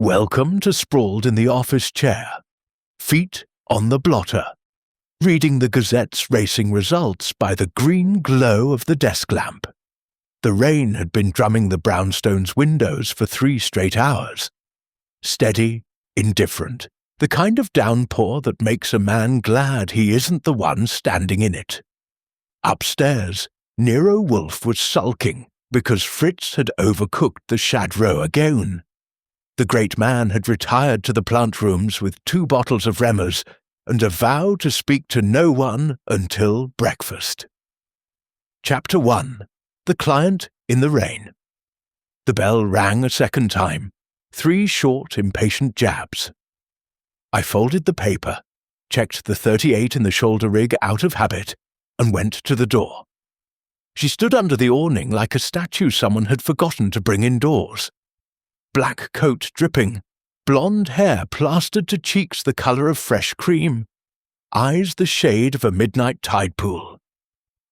Welcome to sprawled in the office chair, feet on the blotter, reading the Gazette's racing results by the green glow of the desk lamp. The rain had been drumming the brownstone's windows for 3 straight hours. Steady, indifferent, the kind of downpour that makes a man glad he isn't the one standing in it. Upstairs, Nero Wolfe was sulking because Fritz had overcooked the shad-roe again. The great man had retired to the plant rooms with 2 bottles of Remmers and a vow to speak to no one until breakfast. Chapter 1. The Client in the Rain. The bell rang a second time, 3 short, impatient jabs. I folded the paper, checked the 38 in the shoulder rig out of habit, and went to the door. She stood under the awning like a statue someone had forgotten to bring indoors. Black coat dripping, blonde hair plastered to cheeks the colour of fresh cream, eyes the shade of a midnight tide pool,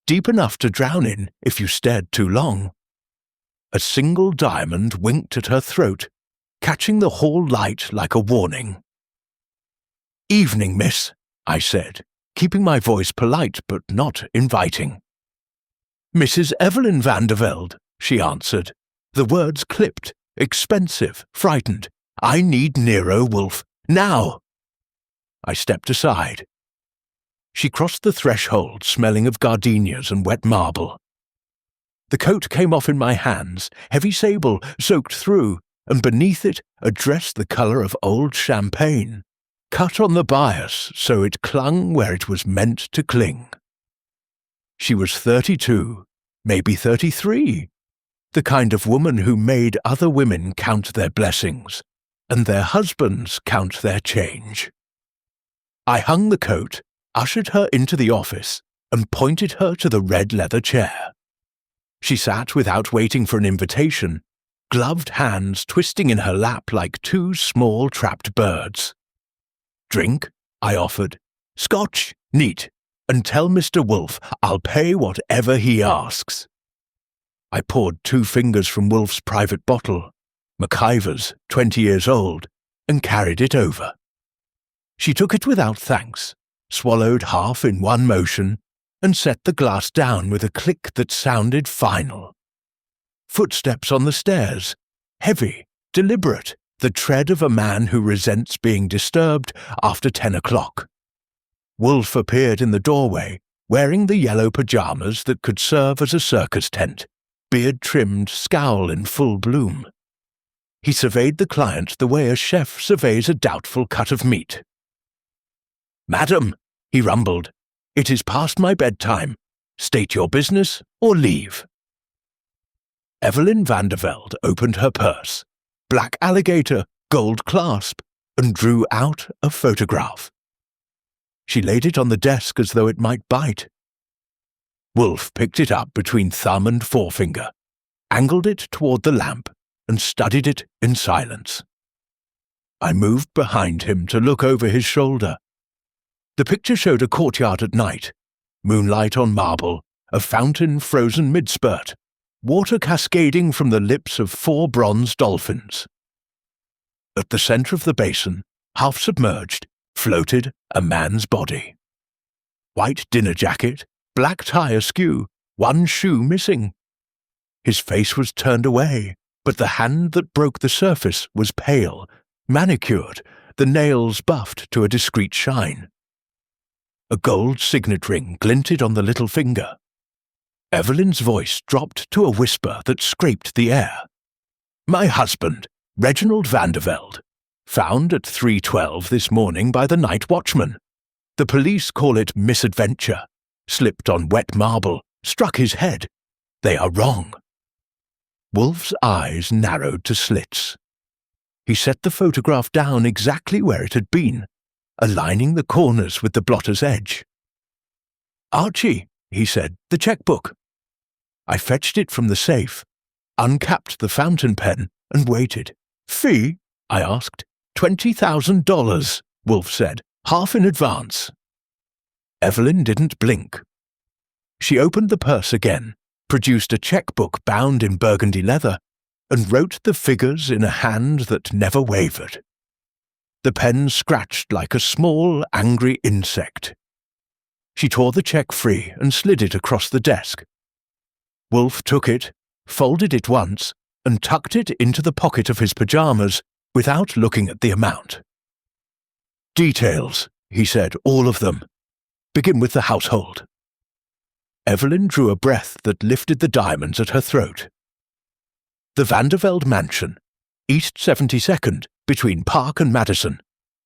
deep enough to drown in if you stared too long. A single diamond winked at her throat, catching the hall light like a warning. "Evening, miss," I said, keeping my voice polite but not inviting. "Mrs. Evelyn van der Velde," she answered, the words clipped. Expensive, frightened. "I need Nero Wolfe, now!" I stepped aside. She crossed the threshold, smelling of gardenias and wet marble. The coat came off in my hands, heavy sable, soaked through, and beneath it a dress the colour of old champagne, cut on the bias so it clung where it was meant to cling. She was 32, maybe 33. The kind of woman who made other women count their blessings, and their husbands count their change. I hung the coat, ushered her into the office, and pointed her to the red leather chair. She sat without waiting for an invitation, gloved hands twisting in her lap like 2 small trapped birds. "Drink?" I offered. "Scotch? Neat. And tell Mr. Wolfe I'll pay whatever he asks." I poured 2 fingers from Wolfe's private bottle, MacIver's, 20 years old, and carried it over. She took it without thanks, swallowed half in one motion, and set the glass down with a click that sounded final. Footsteps on the stairs, heavy, deliberate, the tread of a man who resents being disturbed after 10 o'clock. Wolfe appeared in the doorway, wearing the yellow pajamas that could serve as a circus tent, beard-trimmed scowl in full bloom. He surveyed the client the way a chef surveys a doubtful cut of meat. "Madam," he rumbled, "it is past my bedtime. State your business or leave." Evelyn van der Velde opened her purse, black alligator, gold clasp, and drew out a photograph. She laid it on the desk as though it might bite. Wolfe picked it up between thumb and forefinger, angled it toward the lamp, and studied it in silence. I moved behind him to look over his shoulder. The picture showed a courtyard at night, moonlight on marble, a fountain frozen mid-spurt, water cascading from the lips of 4 bronze dolphins. At the centre of the basin, half submerged, floated a man's body. White dinner jacket, black tie askew, 1 shoe missing. His face was turned away, but the hand that broke the surface was pale, manicured, the nails buffed to a discreet shine. A gold signet ring glinted on the little finger. Evelyn's voice dropped to a whisper that scraped the air. "My husband, Reginald van der Velde, found at 3:12 this morning by the night watchman. The police call it misadventure. Slipped on wet marble, struck his head. They are wrong." Wolfe's eyes narrowed to slits. He set the photograph down exactly where it had been, aligning the corners with the blotter's edge. "Archie," he said, "the checkbook." I fetched it from the safe, uncapped the fountain pen, and waited. "Fee?" I asked. $20,000, Wolfe said, "half in advance." Evelyn didn't blink. She opened the purse again, produced a checkbook bound in burgundy leather, and wrote the figures in a hand that never wavered. The pen scratched like a small, angry insect. She tore the cheque free and slid it across the desk. Wolfe took it, folded it once, and tucked it into the pocket of his pyjamas without looking at the amount. "Details," he said, "all of them. Begin with the household." Evelyn drew a breath that lifted the diamonds at her throat. The Vandervelde Mansion, East 72nd, between Park and Madison,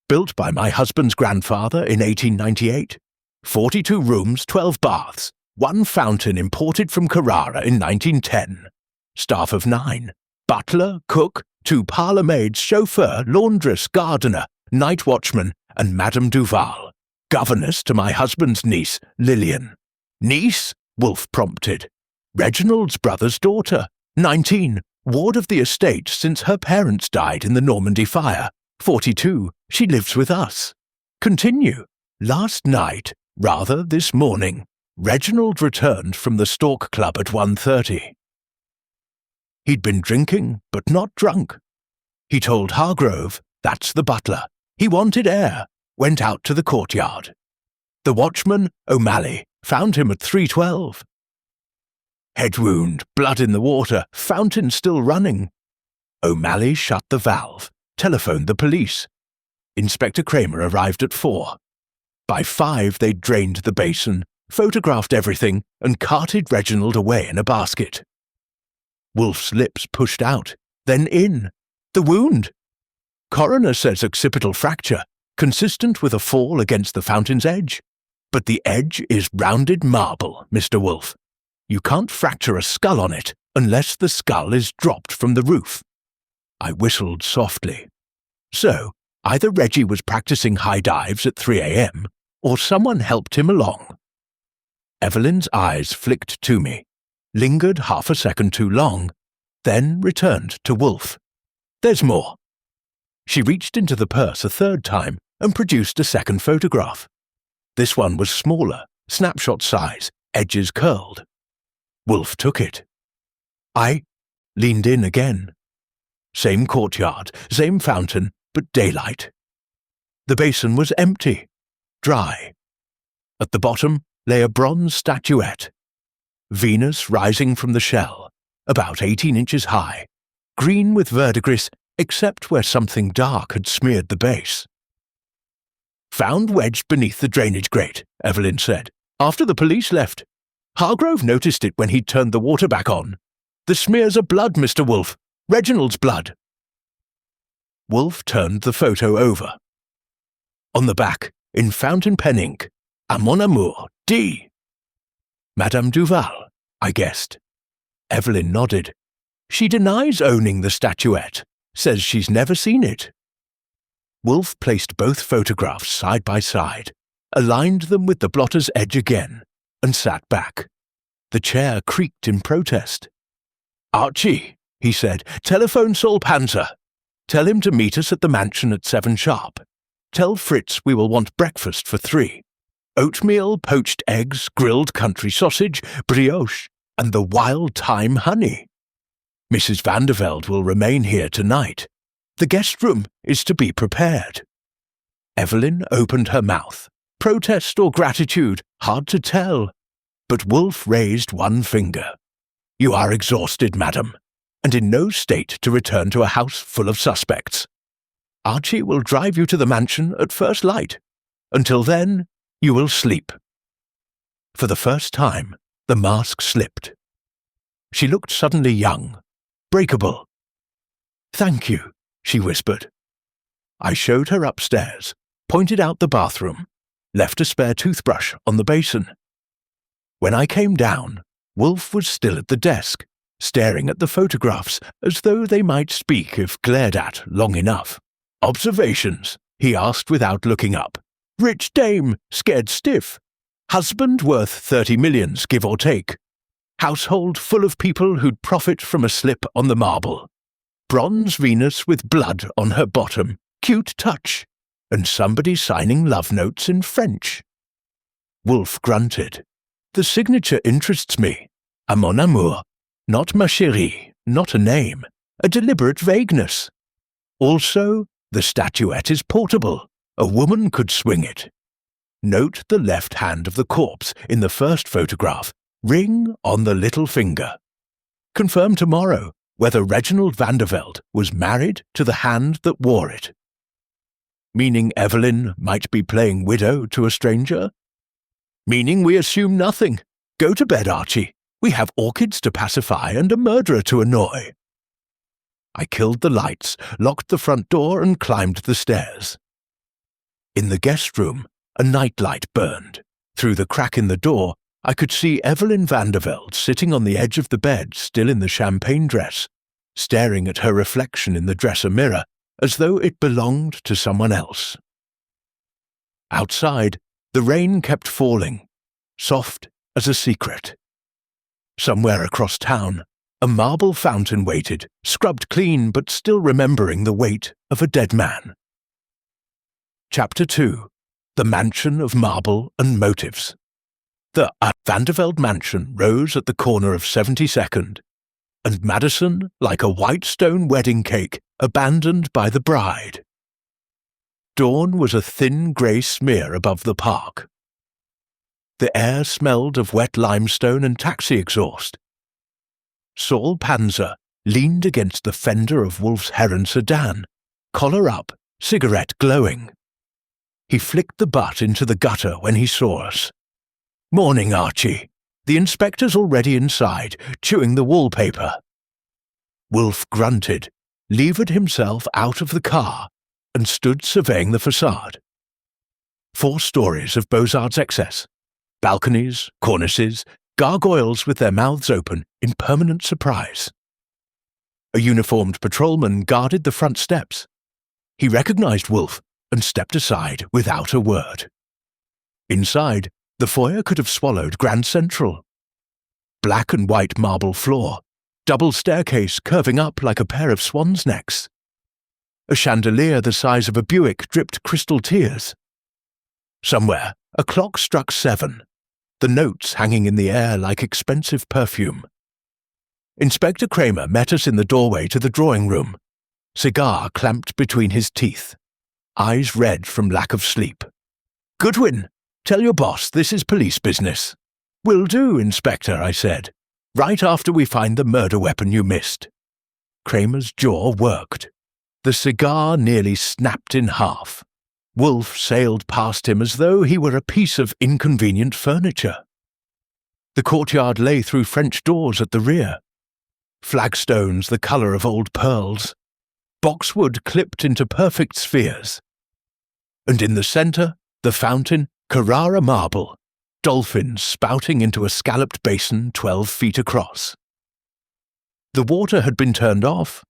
built by my husband's grandfather in 1898. 42 rooms, 12 baths, 1 fountain imported from Carrara in 1910. Staff of 9. Butler, cook, 2 parlour maids, chauffeur, laundress, gardener, night watchman, and Madame Duval, governess to my husband's niece, Lillian. "Niece?" Wolfe prompted. "Reginald's brother's daughter, 19, ward of the estate since her parents died in the Normandy fire. 42, she lives with us. Continue. Last night, rather this morning, Reginald returned from the Stork Club at 1:30. He'd been drinking, but not drunk. He told Hargrove, that's the butler, he wanted air, went out to the courtyard. The watchman, O'Malley, found him at 3:12. Head wound, blood in the water, fountain still running. O'Malley shut the valve, telephoned the police. Inspector Kramer arrived at 4. By 5 they'd drained the basin, photographed everything, and carted Reginald away in a basket. Wolfe's lips pushed out, then in. The wound. Coroner says occipital fracture, consistent with a fall against the fountain's edge. But the edge is rounded marble, Mr. Wolfe. You can't fracture a skull on it unless the skull is dropped from the roof. I whistled softly. So, either Reggie was practicing high dives at 3 a.m., or someone helped him along. Evelyn's eyes flicked to me, lingered half a second too long, then returned to Wolfe. There's more. She reached into the purse a third time and produced a second photograph. This one was smaller, snapshot size, edges curled. Wolfe took it. I leaned in again. Same courtyard, same fountain, but daylight. The basin was empty, dry. At the bottom lay a bronze statuette. Venus rising from the shell, about 18 inches high, green with verdigris except where something dark had smeared the base. Found wedged beneath the drainage grate, Evelyn said, after the police left. Hargrove noticed it when he'd turned the water back on. The smears are blood, Mr. Wolfe. Reginald's blood. Wolfe turned the photo over. On the back, in fountain pen ink, "A mon amour, D." Madame Duval, I guessed. Evelyn nodded. She denies owning the statuette, says she's never seen it. Wolfe placed both photographs side by side, aligned them with the blotter's edge again, and sat back. The chair creaked in protest. "Archie," he said, "telephone Saul Panzer. Tell him to meet us at the mansion at 7 sharp. Tell Fritz we will want breakfast for 3. Oatmeal, poached eggs, grilled country sausage, brioche, and the wild thyme honey. Mrs. Vandervelde will remain here tonight. The guest room is to be prepared." Evelyn opened her mouth. Protest or gratitude, hard to tell. But Wolfe raised one finger. "You are exhausted, madam, and in no state to return to a house full of suspects. Archie will drive you to the mansion at first light. Until then, you will sleep." For the first time, the mask slipped. She looked suddenly young, breakable. "Thank you," she whispered. I showed her upstairs, pointed out the bathroom, left a spare toothbrush on the basin. When I came down, Wolfe was still at the desk, staring at the photographs as though they might speak if glared at long enough. "Observations?" he asked without looking up. "Rich dame, scared stiff. Husband worth 30 millions, give or take. Household full of people who'd profit from a slip on the marble. Bronze Venus with blood on her bottom, cute touch, and somebody signing love notes in French." Wolfe grunted. "The signature interests me. A mon amour. Not ma chérie, not a name. a deliberate vagueness. Also, the statuette is portable. A woman could swing it. Note the left hand of the corpse in the first photograph, ring on the little finger. Confirm tomorrow whether Reginald Vandervelde was married to the hand that wore it. Meaning Evelyn might be playing widow to a stranger? Meaning we assume nothing. Go to bed, Archie. We have orchids to pacify and a murderer to annoy. I killed the lights, locked the front door and climbed the stairs. In the guest room, a nightlight burned. Through the crack in the door, I could see Evelyn Vandervelde sitting on the edge of the bed, still in the champagne dress, staring at her reflection in the dresser mirror as though it belonged to someone else. Outside, the rain kept falling, soft as a secret. Somewhere across town, a marble fountain waited, scrubbed clean but still remembering the weight of a dead man. Chapter 2. The Mansion of Marble and Motives. The Vandervelde mansion rose at the corner of 72nd, and Madison like a white stone wedding cake abandoned by the bride. Dawn was a thin grey smear above the park. The air smelled of wet limestone and taxi exhaust. Saul Panzer leaned against the fender of Wolfe's Heron sedan, collar up, cigarette glowing. He flicked the butt into the gutter when he saw us. "Morning, Archie. The inspector's already inside, chewing the wallpaper." Wolfe grunted, levered himself out of the car, and stood surveying the facade. 4 stories of Beaux-Arts excess. Balconies, cornices, gargoyles with their mouths open in permanent surprise. A uniformed patrolman guarded the front steps. He recognized Wolfe and stepped aside without a word. Inside, the foyer could have swallowed Grand Central. Black and white marble floor, double staircase curving up like a pair of swan's necks. A chandelier the size of a Buick dripped crystal tears. Somewhere, a clock struck 7, the notes hanging in the air like expensive perfume. Inspector Kramer met us in the doorway to the drawing room, cigar clamped between his teeth, eyes red from lack of sleep. "Goodwin, tell your boss this is police business." "Will do, Inspector," I said, "right after we find the murder weapon you missed." Kramer's jaw worked. The cigar nearly snapped in half. Wolfe sailed past him as though he were a piece of inconvenient furniture. The courtyard lay through French doors at the rear. Flagstones the colour of old pearls. Boxwood clipped into perfect spheres. And in the centre, the fountain, Carrara marble, dolphins spouting into a scalloped basin 12 feet across. The water had been turned off.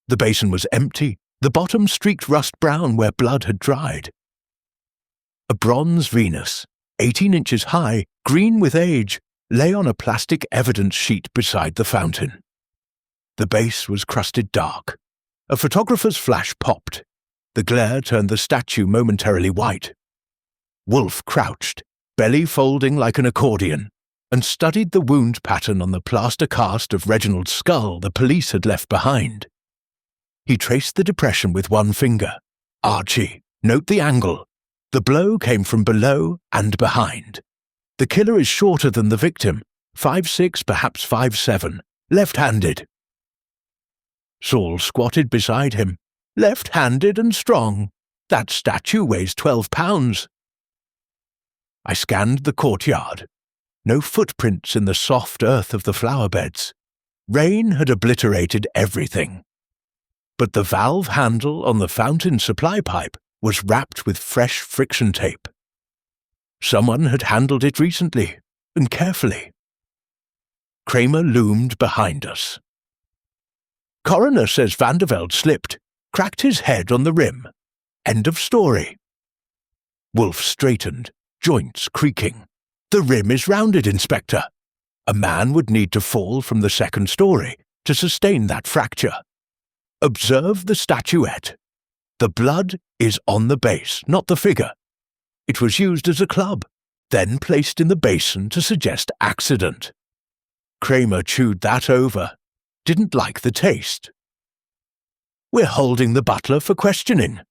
The basin was empty, the bottom streaked rust brown where blood had dried. A bronze Venus, 18 inches high, green with age, lay on a plastic evidence sheet beside the fountain. The base was crusted dark. A photographer's flash popped. The glare turned the statue momentarily white. Wolfe crouched, belly folding like an accordion, and studied the wound pattern on the plaster cast of Reginald's skull the police had left behind. He traced the depression with one finger. "Archie, note the angle. The blow came from below and behind. The killer is shorter than the victim, 5'6", perhaps 5'7", left-handed." Saul squatted beside him, left-handed and strong. That statue weighs 12 pounds. I scanned the courtyard. No footprints in the soft earth of the flower beds. Rain had obliterated everything. But the valve handle on the fountain supply pipe was wrapped with fresh friction tape. Someone had handled it recently, and carefully. Kramer loomed behind us. "Coroner says Vandervelde slipped, cracked his head on the rim. End of story." Wolfe straightened, joints creaking. "The rim is rounded, Inspector. A man would need to fall from the 2nd story to sustain that fracture. Observe the statuette. The blood is on the base, not the figure. It was used as a club, then placed in the basin to suggest accident." Kramer chewed that over. didn't like the taste. "We're holding the butler for questioning.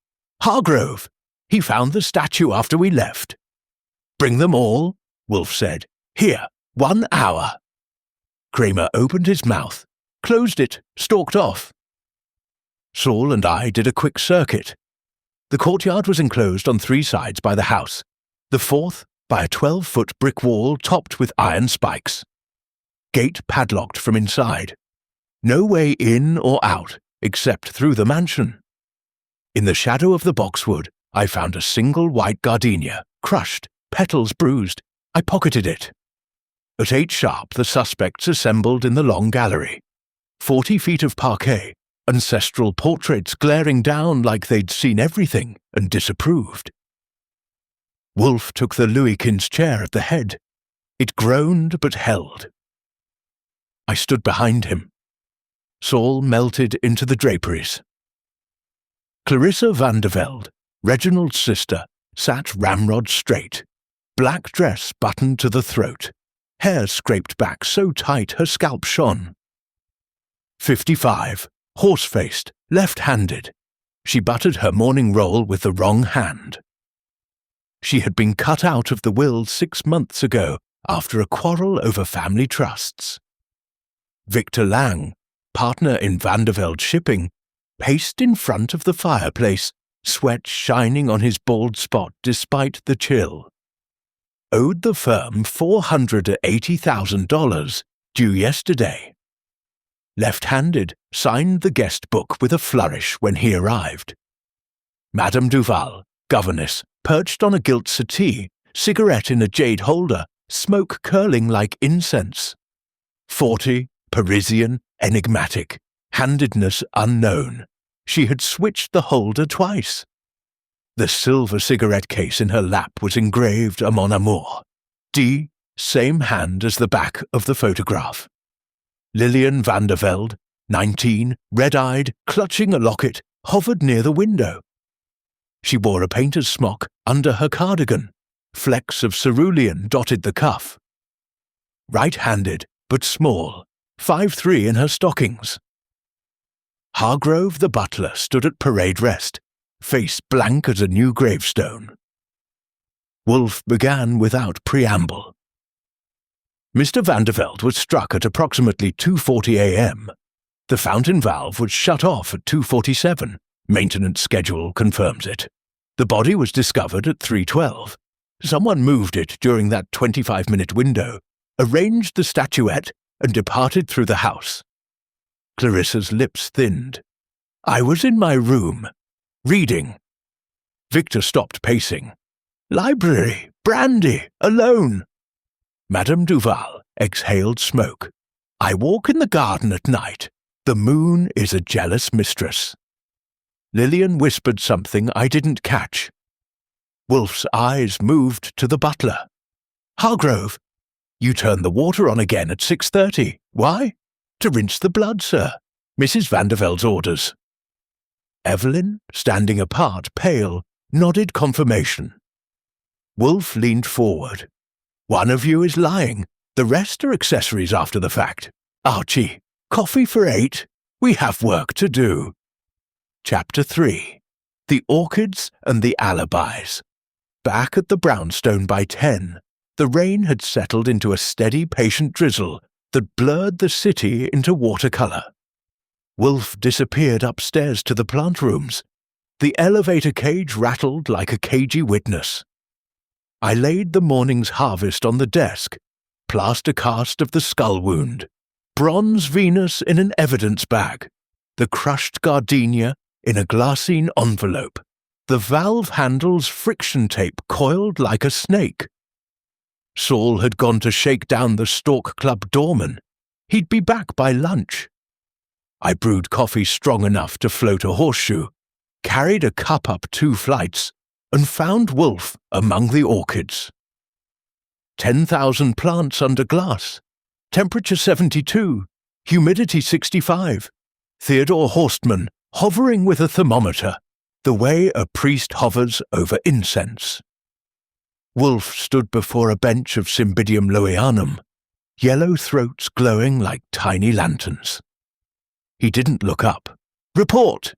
Hargrove, he found the statue after we left." "Bring them all," Wolfe said. "Here, 1 hour." Kramer opened his mouth, closed it, stalked off. Saul and I did a quick circuit. The courtyard was enclosed on 3 sides by the house, the 4th by a 12-foot brick wall topped with iron spikes. Gate padlocked from inside. No way in or out except through the mansion. In the shadow of the boxwood, I found a single white gardenia, crushed, petals bruised. I pocketed it. At 8 sharp, the suspects assembled in the long gallery. 40 feet of parquet, ancestral portraits glaring down like they'd seen everything and disapproved. Wolfe took the Louis-Quinze chair at the head. It groaned but held. I stood behind him. Saul melted into the draperies. Clarissa van der Velde, Reginald's sister, sat ramrod straight, black dress buttoned to the throat, hair scraped back so tight her scalp shone. 55, horse-faced, left-handed. She buttered her morning roll with the wrong hand. She had been cut out of the will 6 months ago after a quarrel over family trusts. Victor Lang, partner in Van der Velde Shipping, paced in front of the fireplace, sweat shining on his bald spot despite the chill. Owed the firm $480,000 due yesterday. Left-handed, signed the guest book with a flourish when he arrived. Madame Duval, governess, perched on a gilt settee, cigarette in a jade holder, smoke curling like incense. 40, Parisian, enigmatic, handedness unknown. She had switched the holder twice. The silver cigarette case in her lap was engraved a mon amour. D, same hand as the back of the photograph. Lillian van der Velde, 19, red-eyed, clutching a locket, hovered near the window. She wore a painter's smock under her cardigan. Flecks of cerulean dotted the cuff. Right-handed, but small, 5'3" in her stockings. Hargrove the butler stood at parade rest, face blank as a new gravestone. Wolfe began without preamble. Mr. van der Velde was struck at approximately 2:40 a.m. The fountain valve was shut off at 2:47. Maintenance schedule confirms it. The body was discovered at 3:12. Someone moved it during that 25-minute window, arranged the statuette, and departed through the house. Clarissa's lips thinned. I was in my room, reading. Victor stopped pacing. Library, brandy, alone. Madame Duval exhaled smoke. I walk in the garden at night. The moon is a jealous mistress. Lillian whispered something I didn't catch. Wolfe's eyes moved to the butler. Hargrove, you turn the water on again at 6:30. Why? To rinse the blood, sir. Mrs. van der Velde's orders. Evelyn, standing apart, pale, nodded confirmation. Wolfe leaned forward. One of you is lying. The rest are accessories after the fact. Archie, coffee for 8. We have work to do. Chapter 3. The Orchids and the Alibis. Back at the brownstone by 10, the rain had settled into a steady, patient drizzle that blurred the city into watercolor. Wolfe disappeared upstairs to the plant rooms. The elevator cage rattled like a cagey witness. I laid the morning's harvest on the desk, plaster cast of the skull wound, bronze Venus in an evidence bag, the crushed gardenia in a glassine envelope, the valve handle's friction tape coiled like a snake. Saul had gone to shake down the Stork Club doorman. He'd be back by lunch. I brewed coffee strong enough to float a horseshoe, carried a cup up 2 flights, and found Wolfe among the orchids. 10,000 plants under glass, temperature 72, humidity 65, Theodore Horstman hovering with a thermometer, the way a priest hovers over incense. Wolfe stood before a bench of Cymbidium lowianum, yellow throats glowing like tiny lanterns. He didn't look up. "Report!"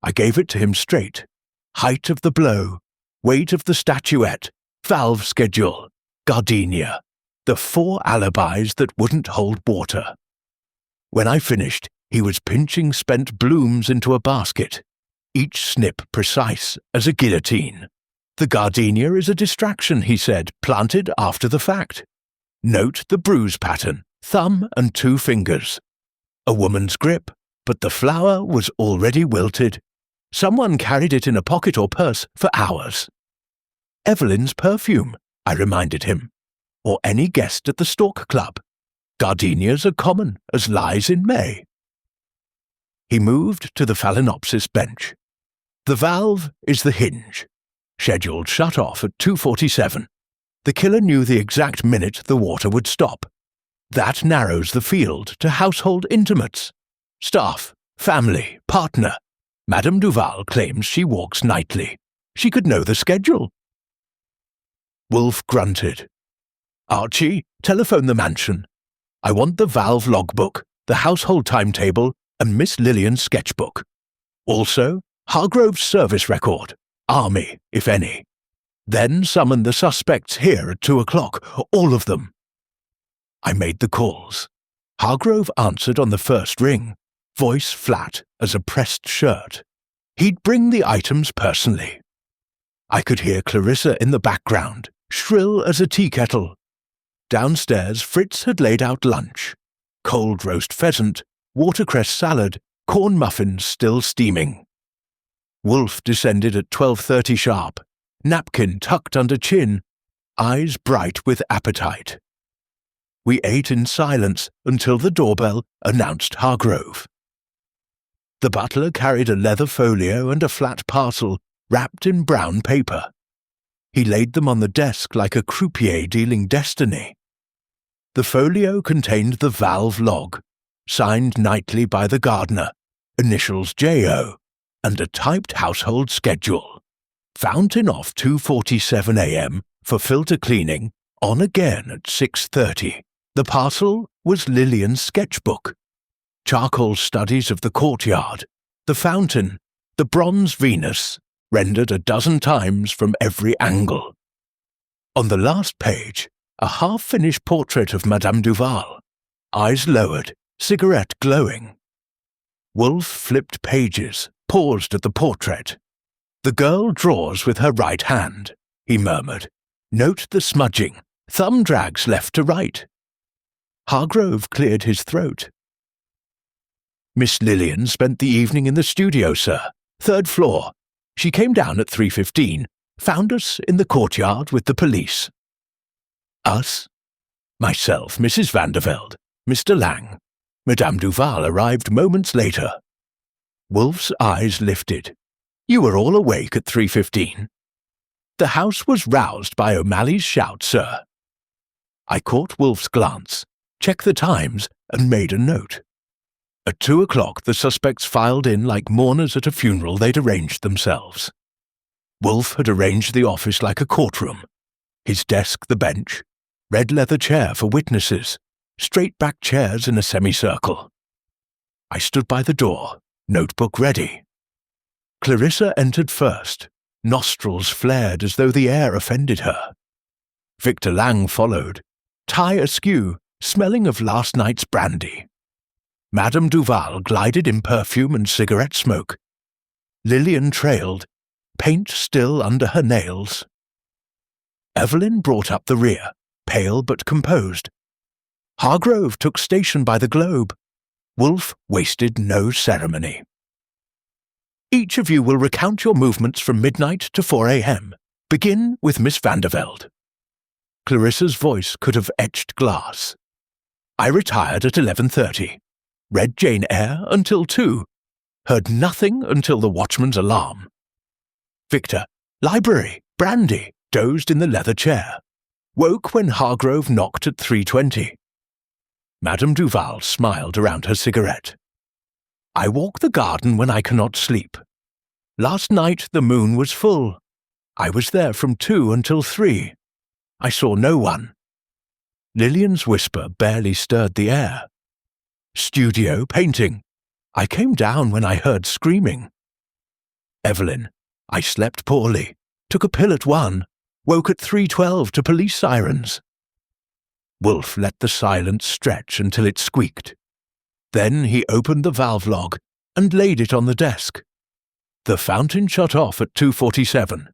I gave it to him straight. Height of the blow, weight of the statuette, valve schedule, gardenia, the 4 alibis that wouldn't hold water. When I finished, he was pinching spent blooms into a basket, each snip precise as a guillotine. "The gardenia is a distraction," he said, "planted after the fact. Note the bruise pattern, thumb and 2 fingers. A woman's grip, but the flower was already wilted. Someone carried it in a pocket or purse for hours." "Evelyn's perfume," I reminded him, "or any guest at the Stork Club. Gardenias are common as lies in May." He moved to the Phalaenopsis bench. "The valve is the hinge. Scheduled shut-off at 2:47. The killer knew the exact minute the water would stop. That narrows the field to household intimates. Staff, family, partner. Madame Duval claims she walks nightly. She could know the schedule." Wolfe grunted. "Archie, telephone the mansion. I want the valve logbook, the household timetable, and Miss Lillian's sketchbook. Also, Hargrove's service record, army, if any. Then summon the suspects here at 2 o'clock, all of them." I made the calls. Hargrove answered on the first ring, voice flat as a pressed shirt. He'd bring the items personally. I could hear Clarissa in the background, shrill as a tea kettle. Downstairs, Fritz had laid out lunch. Cold roast pheasant, watercress salad, corn muffins still steaming. Wolfe descended at 12:30 sharp, napkin tucked under chin, eyes bright with appetite. We ate in silence until the doorbell announced Hargrove. The butler carried a leather folio and a flat parcel wrapped in brown paper. He laid them on the desk like a croupier dealing destiny. The folio contained the valve log, signed nightly by the gardener, initials J.O., and a typed household schedule. Fountain off 2:47 a.m. for filter cleaning, on again at 6:30. The parcel was Lillian's sketchbook. Charcoal studies of the courtyard, the fountain, the bronze Venus, rendered a dozen times from every angle. On the last page, a half-finished portrait of Madame Duval, eyes lowered, cigarette glowing. Wolfe flipped pages, paused at the portrait. "The girl draws with her right hand," he murmured. "Note the smudging, thumb drags left to right." Hargrove cleared his throat. "Miss Lillian spent the evening in the studio, sir. 3rd floor. She came down at 3:15, found us in the courtyard with the police." "Us?" "Myself, Mrs. Vandervelde, Mr. Lang. Madame Duval arrived moments later." Wolfe's eyes lifted. "You were all awake at 3:15. "The house was roused by O'Malley's shout, sir." I caught Wolfe's glance, checked the times, and made a note. At 2 o'clock the suspects filed in like mourners at a funeral they'd arranged themselves. Wolfe had arranged the office like a courtroom. His desk the bench, red leather chair for witnesses, straight-back chairs in a semicircle. I stood by the door, notebook ready. Clarissa entered first, nostrils flared as though the air offended her. Victor Lang followed, tie askew, smelling of last night's brandy. Madame Duval glided in perfume and cigarette smoke. Lillian trailed, paint still under her nails. Evelyn brought up the rear, pale but composed. Hargrove took station by the globe. Wolfe wasted no ceremony. "Each of you will recount your movements from midnight to 4 a.m. Begin with Miss Vandervelde." Clarissa's voice could have etched glass. "I retired at 11:30. Read Jane Eyre until 2. Heard nothing until the watchman's alarm. Victor, library, brandy, dozed in the leather chair. Woke when Hargrove knocked at 3:20. Madame Duval smiled around her cigarette. I walk the garden when I cannot sleep. Last night the moon was full. I was there from 2 until 3. I saw no one. Lillian's whisper barely stirred the air. Studio painting, I came down when I heard screaming. Evelyn, I slept poorly, took a pill at 1, woke at 3:12 to police sirens. Wolfe let the silence stretch until it squeaked. Then he opened the valve log and laid it on the desk. The fountain shut off at 2:47.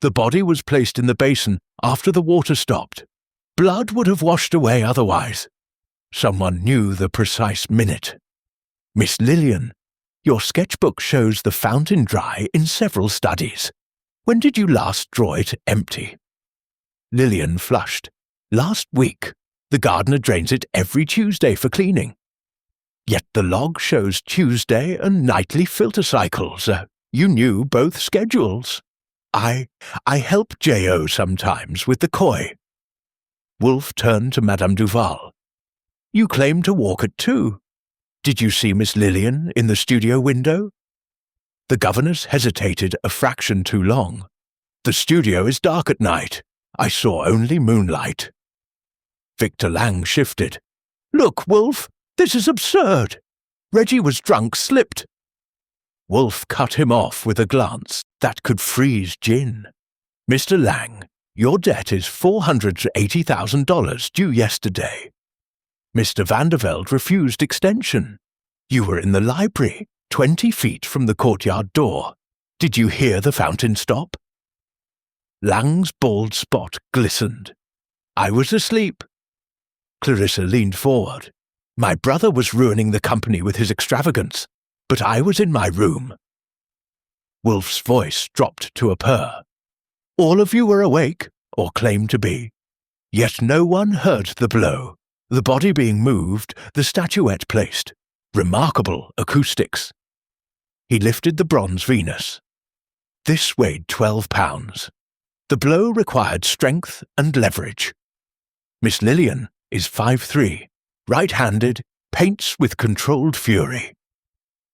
The body was placed in the basin after the water stopped. Blood would have washed away otherwise. Someone knew the precise minute. Miss Lillian, your sketchbook shows the fountain dry in several studies. When did you last draw it empty? Lillian flushed. Last week. The gardener drains it every Tuesday for cleaning. Yet the log shows Tuesday and nightly filter cycles. You knew both schedules. I help J.O. sometimes with the koi. Wolfe turned to Madame Duval. You claim to walk at 2. Did you see Miss Lillian in the studio window? The governess hesitated a fraction too long. The studio is dark at night. I saw only moonlight. Victor Lang shifted. Look, Wolfe, this is absurd. Reggie was drunk, slipped. Wolfe cut him off with a glance that could freeze gin. Mr. Lang, your debt is $480,000 due yesterday. Mr. Vandervelde refused extension. You were in the library, 20 feet from the courtyard door. Did you hear the fountain stop? Lang's bald spot glistened. I was asleep. Clarissa leaned forward. My brother was ruining the company with his extravagance, but I was in my room. Wolfe's voice dropped to a purr. All of you were awake, or claimed to be. Yet no one heard the blow, the body being moved, the statuette placed. Remarkable acoustics. He lifted the bronze Venus. This weighed 12 pounds. The blow required strength and leverage. Miss Lillian is 5'3", right-handed, paints with controlled fury.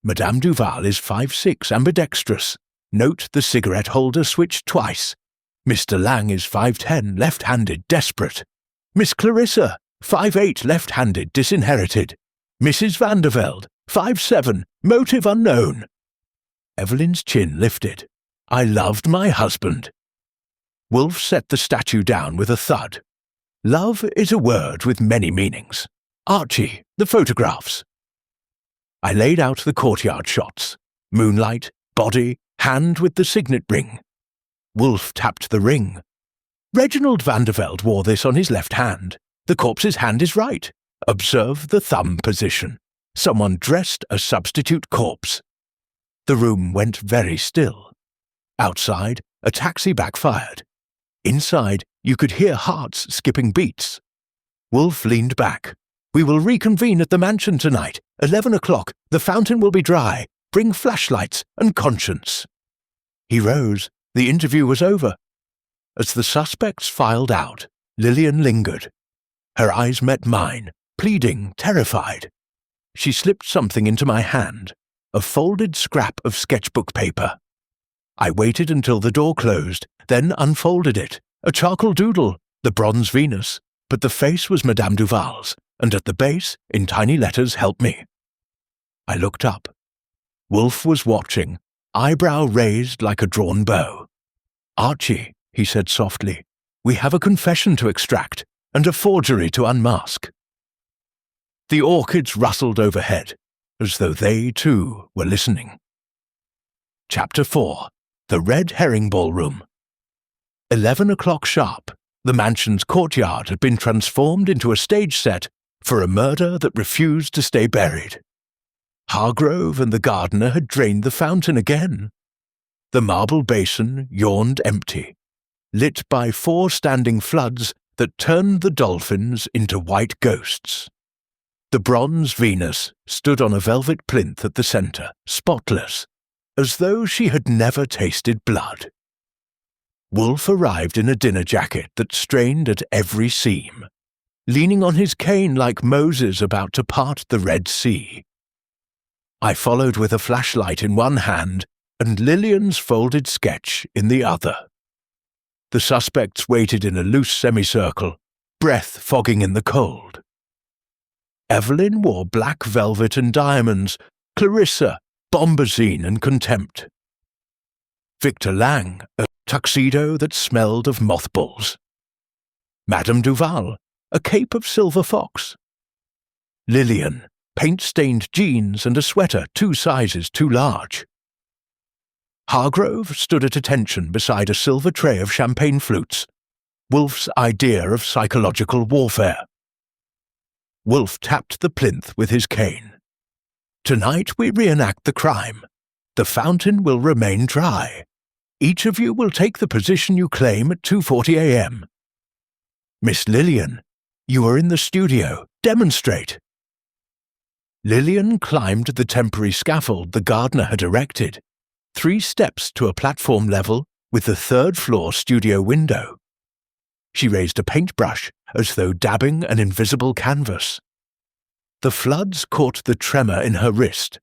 Madame Duval is 5'6", ambidextrous. Note the cigarette holder switched twice. Mr. Lang is 5'10", left-handed, desperate. Miss Clarissa, 5'8", left-handed, disinherited. Mrs. Vandervelde, 5'7", motive unknown. Evelyn's chin lifted. I loved my husband. Wolfe set the statue down with a thud. Love is a word with many meanings. Archie, the photographs. I laid out the courtyard shots. Moonlight, body, hand with the signet ring. Wolfe tapped the ring. Reginald Vandervelde wore this on his left hand. The corpse's hand is right. Observe the thumb position. Someone dressed a substitute corpse. The room went very still. Outside, a taxi backfired. Inside, you could hear hearts skipping beats. Wolfe leaned back. We will reconvene at the mansion tonight. 11 o'clock. The fountain will be dry. Bring flashlights and conscience. He rose. The interview was over. As the suspects filed out, Lillian lingered. Her eyes met mine, pleading, terrified. She slipped something into my hand, a folded scrap of sketchbook paper. I waited until the door closed, then unfolded it. A charcoal doodle, the bronze Venus, but the face was Madame Duval's, and at the base, in tiny letters, help me. I looked up. Wolfe was watching, eyebrow raised like a drawn bow. Archie, he said softly, we have a confession to extract, and a forgery to unmask. The orchids rustled overhead, as though they, too, were listening. Chapter 4. The Red Herring Ballroom. 11 o'clock sharp, the mansion's courtyard had been transformed into a stage set for a murder that refused to stay buried. Hargrove and the gardener had drained the fountain again. The marble basin yawned empty, lit by 4 standing floods that turned the dolphins into white ghosts. The bronze Venus stood on a velvet plinth at the center, spotless, as though she had never tasted blood. Wolfe arrived in a dinner jacket that strained at every seam, leaning on his cane like Moses about to part the Red Sea. I followed with a flashlight in one hand and Lillian's folded sketch in the other. The suspects waited in a loose semicircle, breath fogging in the cold. Evelyn wore black velvet and diamonds, Clarissa, bombazine and contempt. Victor Lang, a tuxedo that smelled of mothballs. Madame Duval, a cape of silver fox. Lillian, paint-stained jeans and a sweater 2 sizes too large. Hargrove stood at attention beside a silver tray of champagne flutes, Wolfe's idea of psychological warfare. Wolfe tapped the plinth with his cane. Tonight we reenact the crime. The fountain will remain dry. Each of you will take the position you claim at 2:40 a.m. Miss Lillian, you are in the studio. Demonstrate. Lillian climbed the temporary scaffold the gardener had erected, 3 steps to a platform level with the 3rd-floor studio window. She raised a paintbrush as though dabbing an invisible canvas. The floods caught the tremor in her wrist.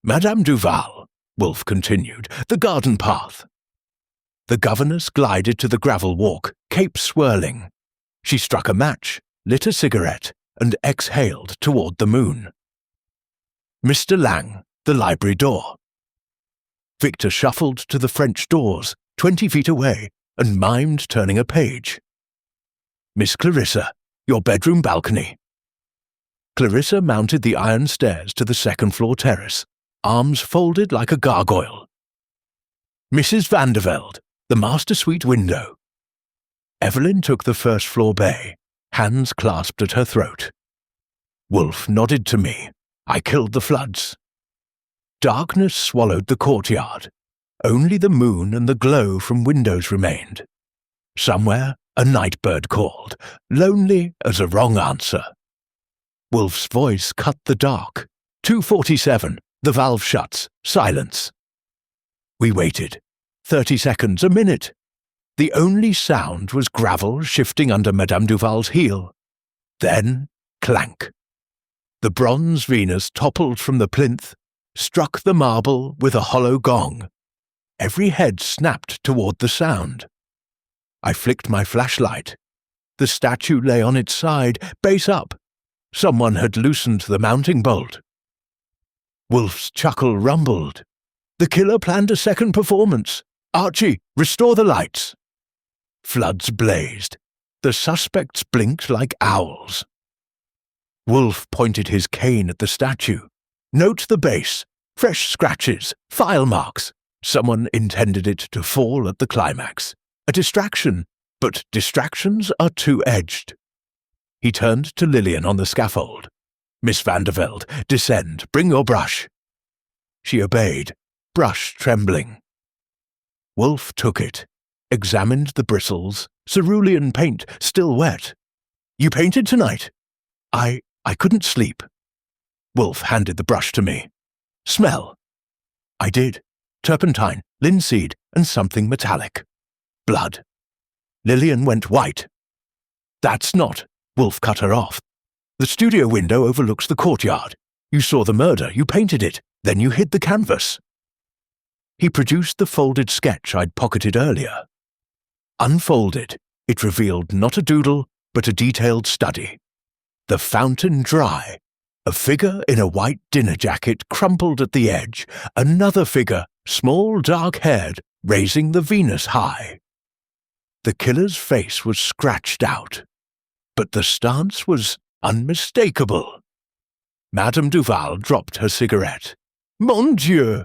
Madame Duval, Wolfe continued, the garden path. The governess glided to the gravel walk, cape swirling. She struck a match, lit a cigarette, and exhaled toward the moon. Mr. Lang, the library door. Victor shuffled to the French doors, 20 feet away, and mimed turning a page. Miss Clarissa, your bedroom balcony. Clarissa mounted the iron stairs to the 2nd-floor terrace, arms folded like a gargoyle. Mrs. Vandervelde, the master suite window. Evelyn took the 1st-floor bay, hands clasped at her throat. Wolfe nodded to me. I killed the floods. Darkness swallowed the courtyard. Only the moon and the glow from windows remained. Somewhere, a nightbird called, lonely as a wrong answer. Wolfe's voice cut the dark. 2:47, the valve shuts, silence. We waited. 30 seconds, a minute. The only sound was gravel shifting under Madame Duval's heel. Then, clank. The bronze Venus toppled from the plinth, struck the marble with a hollow gong. Every head snapped toward the sound. I flicked my flashlight. The statue lay on its side, base up. Someone had loosened the mounting bolt. Wolfe's chuckle rumbled. The killer planned a second performance. Archie, restore the lights. Floods blazed. The suspects blinked like owls. Wolfe pointed his cane at the statue. Note the base. Fresh scratches, file marks. Someone intended it to fall at the climax. A distraction, but distractions are two-edged. He turned to Lillian on the scaffold. Miss Vandervelde, descend, bring your brush. She obeyed, brush trembling. Wolfe took it, examined the bristles, cerulean paint still wet. You painted tonight? I couldn't sleep. Wolfe handed the brush to me. Smell. I did. Turpentine, linseed, and something metallic. Blood. Lillian went white. That's not. Wolfe cut her off. The studio window overlooks the courtyard. You saw the murder, you painted it, then you hid the canvas. He produced the folded sketch I'd pocketed earlier. Unfolded, it revealed not a doodle, but a detailed study. The fountain dry. A figure in a white dinner jacket crumpled at the edge. Another figure, small, dark-haired, raising the Venus high. The killer's face was scratched out, but the stance was unmistakable. Madame Duval dropped her cigarette. Mon Dieu!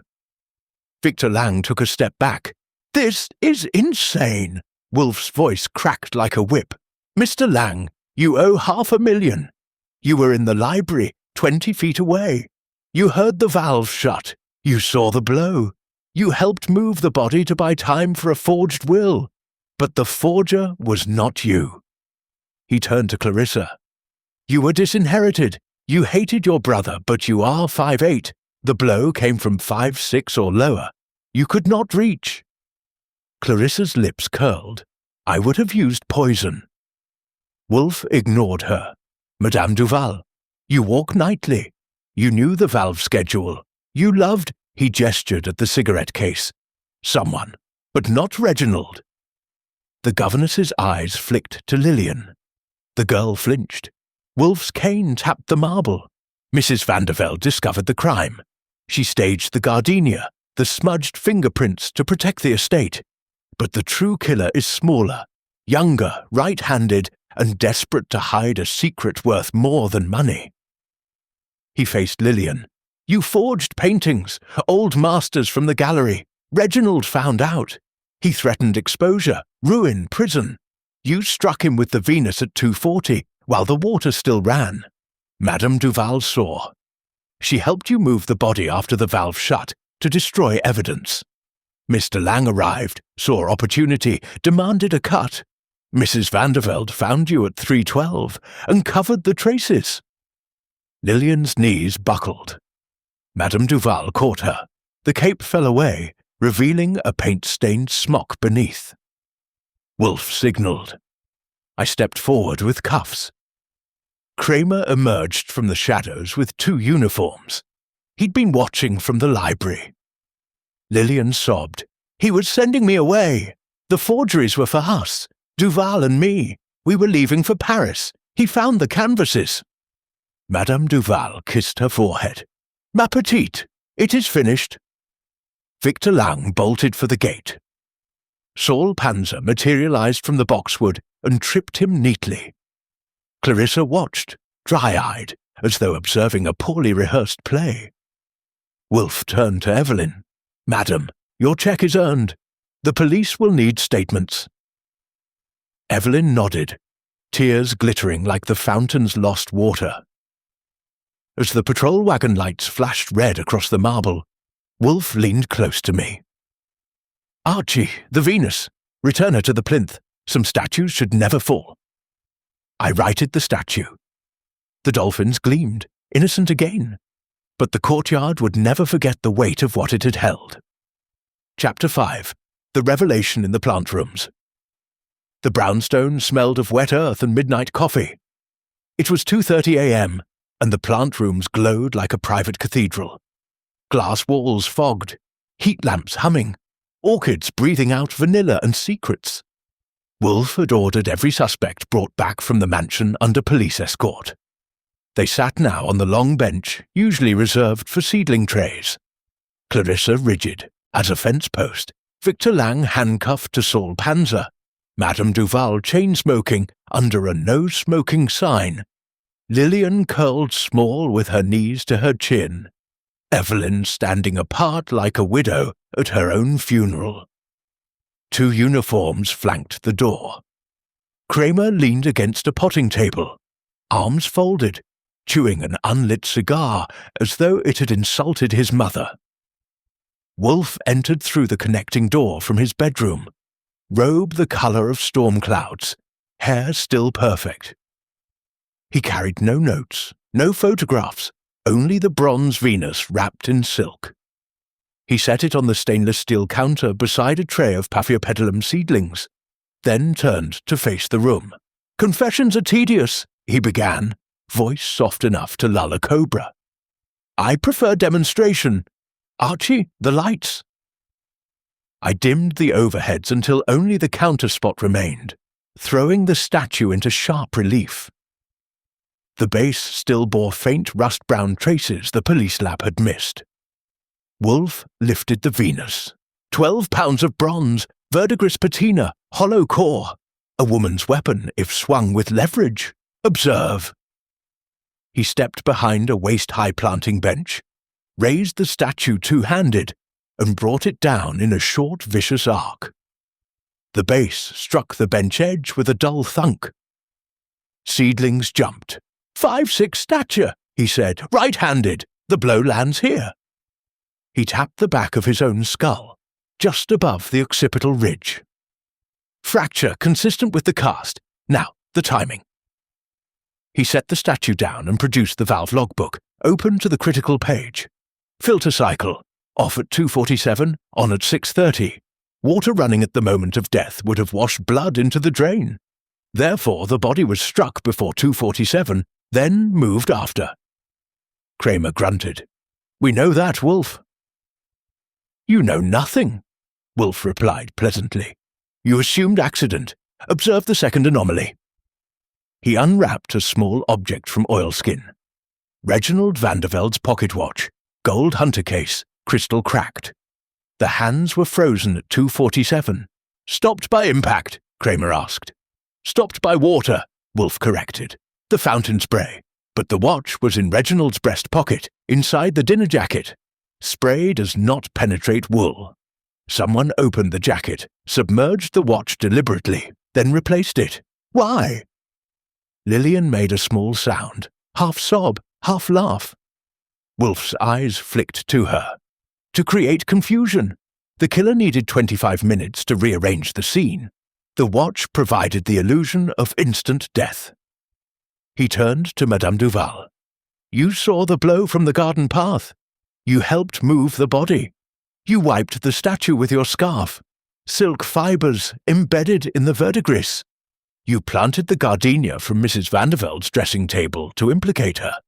Victor Lang took a step back. This is insane! Wolfe's voice cracked like a whip. Mr. Lang, you owe $500,000. You were in the library, 20 feet away. You heard the valve shut. You saw the blow. You helped move the body to buy time for a forged will. But the forger was not you. He turned to Clarissa. You were disinherited. You hated your brother, but you are 5'8". The blow came from 5'6" or lower. You could not reach. Clarissa's lips curled. I would have used poison. Wolfe ignored her. Madame Duval, you walk nightly. You knew the valve schedule. You loved, he gestured at the cigarette case. Someone, but not Reginald. The governess's eyes flicked to Lillian. The girl flinched. Wolfe's cane tapped the marble. Mrs. Vandervelde discovered the crime. She staged the gardenia, the smudged fingerprints to protect the estate. But the true killer is smaller, younger, right-handed, and desperate to hide a secret worth more than money. He faced Lillian. You forged paintings, old masters from the gallery. Reginald found out. He threatened exposure, ruin, prison. You struck him with the Venus at 2:40, while the water still ran. Madame Duval saw. She helped you move the body after the valve shut to destroy evidence. Mr. Lang arrived, saw opportunity, demanded a cut. Mrs. Vandervelde found you at 3:12 and covered the traces. Lillian's knees buckled. Madame Duval caught her. The cape fell away, revealing a paint-stained smock beneath. Wolfe signalled. I stepped forward with cuffs. Kramer emerged from the shadows with 2 uniforms. He'd been watching from the library. Lillian sobbed. He was sending me away. The forgeries were for us, Duval and me. We were leaving for Paris. He found the canvases. Madame Duval kissed her forehead. Ma petite, it is finished. Victor Lang bolted for the gate. Saul Panzer materialized from the boxwood and tripped him neatly. Clarissa watched, dry-eyed, as though observing a poorly rehearsed play. Wolfe turned to Evelyn. Madam, your check is earned. The police will need statements. Evelyn nodded, tears glittering like the fountain's lost water. As the patrol wagon lights flashed red across the marble, Wolfe leaned close to me. Archie, the Venus. Return her to the plinth. Some statues should never fall. I righted the statue. The dolphins gleamed, innocent again. But the courtyard would never forget the weight of what it had held. Chapter 5. The Revelation in the Plant Rooms. The brownstone smelled of wet earth and midnight coffee. It was 2:30 a.m., and the plant rooms glowed like a private cathedral. Glass walls fogged, heat lamps humming, orchids breathing out vanilla and secrets. Wolfe had ordered every suspect brought back from the mansion under police escort. They sat now on the long bench, usually reserved for seedling trays. Clarissa rigid, as a fence post, Victor Lang handcuffed to Saul Panzer, Madame Duval chain-smoking under a no-smoking sign, Lillian curled small with her knees to her chin, Evelyn standing apart like a widow at her own funeral. 2 uniforms flanked the door. Kramer leaned against a potting table, arms folded, chewing an unlit cigar as though it had insulted his mother. Wolfe entered through the connecting door from his bedroom, robe the colour of storm clouds, hair still perfect. He carried no notes, no photographs, only the bronze Venus wrapped in silk. He set it on the stainless steel counter beside a tray of Paphiopedilum seedlings, then turned to face the room. "Confessions are tedious," he began, voice soft enough to lull a cobra. "I prefer demonstration. Archie, the lights." I dimmed the overheads until only the counter spot remained, throwing the statue into sharp relief. The base still bore faint rust-brown traces the police lab had missed. Wolfe lifted the Venus. 12 pounds of bronze, verdigris patina, hollow core. A woman's weapon if swung with leverage. Observe. He stepped behind a waist-high planting bench, raised the statue two-handed, and brought it down in a short, vicious arc. The base struck the bench edge with a dull thunk. Seedlings jumped. 5'6" stature, he said, right-handed. The blow lands here. He tapped the back of his own skull, just above the occipital ridge. Fracture consistent with the cast. Now, the timing. He set the statue down and produced the valve logbook, open to the critical page. Filter cycle, off at 2:47, on at 6:30. Water running at the moment of death would have washed blood into the drain. Therefore, the body was struck before 2:47, then moved after. Kramer grunted. "We know that, Wolfe." "You know nothing," Wolfe replied pleasantly. "You assumed accident. Observe the second anomaly." He unwrapped a small object from oilskin. Reginald Vandervelde's pocket watch, gold hunter case, crystal cracked. The hands were frozen at 2:47. "Stopped by impact," Kramer asked. "Stopped by water," Wolfe corrected. "The fountain spray." But the watch was in Reginald's breast pocket, inside the dinner jacket. Spray does not penetrate wool. Someone opened the jacket, submerged the watch deliberately, then replaced it. Why? Lillian made a small sound, half sob, half laugh. Wolfe's eyes flicked to her. To create confusion. The killer needed 25 minutes to rearrange the scene. The watch provided the illusion of instant death. He turned to Madame Duval. "You saw the blow from the garden path. You helped move the body. You wiped the statue with your scarf. Silk fibres embedded in the verdigris. You planted the gardenia from Mrs. Vanderveld's dressing table to implicate her."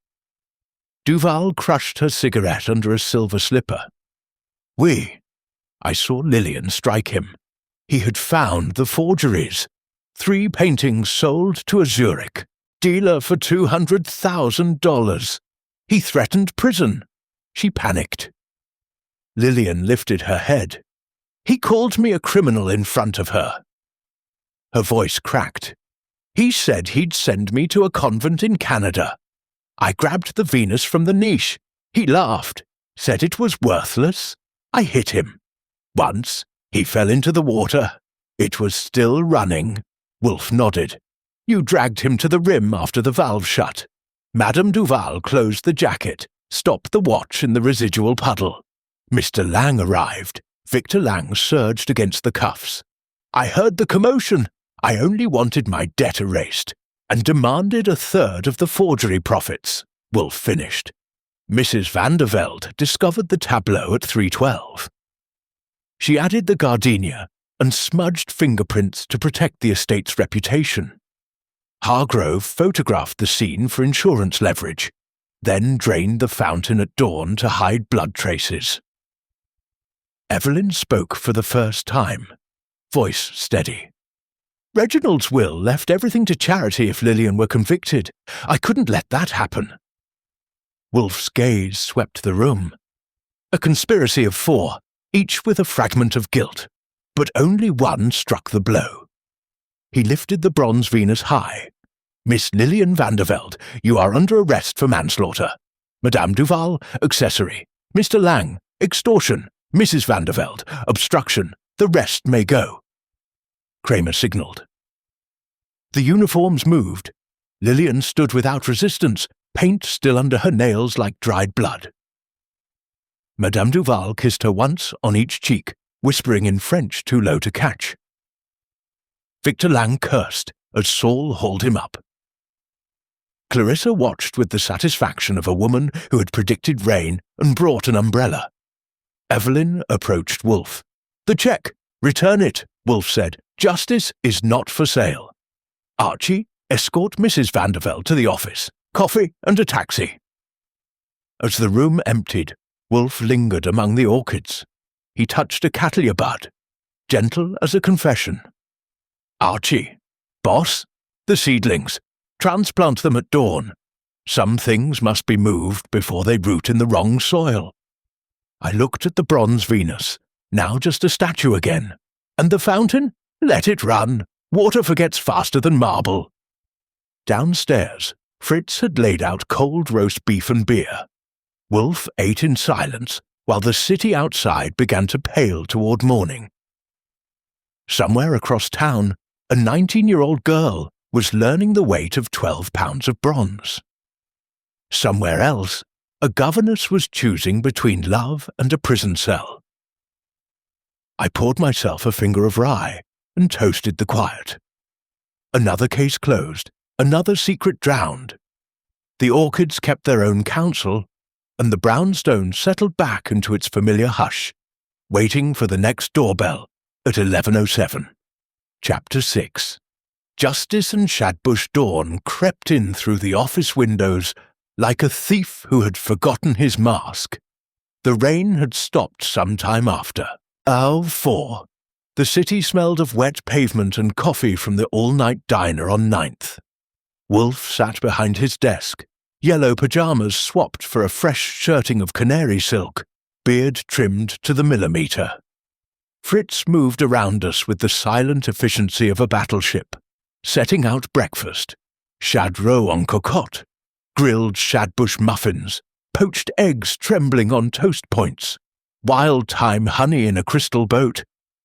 Duval crushed her cigarette under a silver slipper. "Oui." I saw Lillian strike him. He had found the forgeries. 3 paintings sold to a Zurich dealer for $200,000. He threatened prison. She panicked. Lillian lifted her head. "He called me a criminal in front of her." Her voice cracked. "He said he'd send me to a convent in Canada. I grabbed the Venus from the niche. He laughed, said it was worthless. I hit him. Once, he fell into the water. It was still running." Wolfe nodded. "You dragged him to the rim after the valve shut. Madame Duval closed the jacket, stopped the watch in the residual puddle. Mr. Lang arrived. Victor Lang surged against the cuffs. I heard the commotion. I only wanted my debt erased, and demanded 1/3 of the forgery profits," Wolfe finished. "Mrs. Vanderveld discovered the tableau at 3:12. She added the gardenia and smudged fingerprints to protect the estate's reputation. Hargrove photographed the scene for insurance leverage, then drained the fountain at dawn to hide blood traces." Evelyn spoke for the first time, voice steady. "Reginald's will left everything to charity if Lillian were convicted. I couldn't let that happen." Wolfe's gaze swept the room. A conspiracy of 4, each with a fragment of guilt, but only one struck the blow. He lifted the bronze Venus high. "Miss Lillian Vanderveld, you are under arrest for manslaughter. Madame Duval, accessory. Mr. Lang, extortion. Mrs. Vanderveld, obstruction. The rest may go." Kramer signalled. The uniforms moved. Lillian stood without resistance, paint still under her nails like dried blood. Madame Duval kissed her once on each cheek, whispering in French too low to catch. Victor Lang cursed as Saul hauled him up. Clarissa watched with the satisfaction of a woman who had predicted rain and brought an umbrella. Evelyn approached Wolfe. "The check. Return it," Wolfe said. "Justice is not for sale. Archie, escort Mrs. Vanderveld to the office. Coffee and a taxi." As the room emptied, Wolfe lingered among the orchids. He touched a cattleya bud, gentle as a confession. "Archie, boss, the seedlings. Transplant them at dawn. Some things must be moved before they root in the wrong soil." I looked at the bronze Venus, now just a statue again. "And the fountain? Let it run. Water forgets faster than marble." Downstairs, Fritz had laid out cold roast beef and beer. Wolfe ate in silence while the city outside began to pale toward morning. Somewhere across town, a 19-year-old girl was learning the weight of 12 pounds of bronze. Somewhere else, a governess was choosing between love and a prison cell. I poured myself a finger of rye and toasted the quiet. Another case closed, another secret drowned. The orchids kept their own counsel, and the brownstone settled back into its familiar hush, waiting for the next doorbell at 11:07. Chapter 6. Justice and Shadbush Dawn crept in through the office windows like a thief who had forgotten his mask. The rain had stopped some time after. 4. The city smelled of wet pavement and coffee from the all-night diner on 9th. Wolfe sat behind his desk, yellow pajamas swapped for a fresh shirting of canary silk, beard trimmed to the millimetre. Fritz moved around us with the silent efficiency of a battleship, setting out breakfast: shad roe en cocotte, grilled shadbush muffins, poached eggs trembling on toast points, wild-thyme honey in a crystal boat,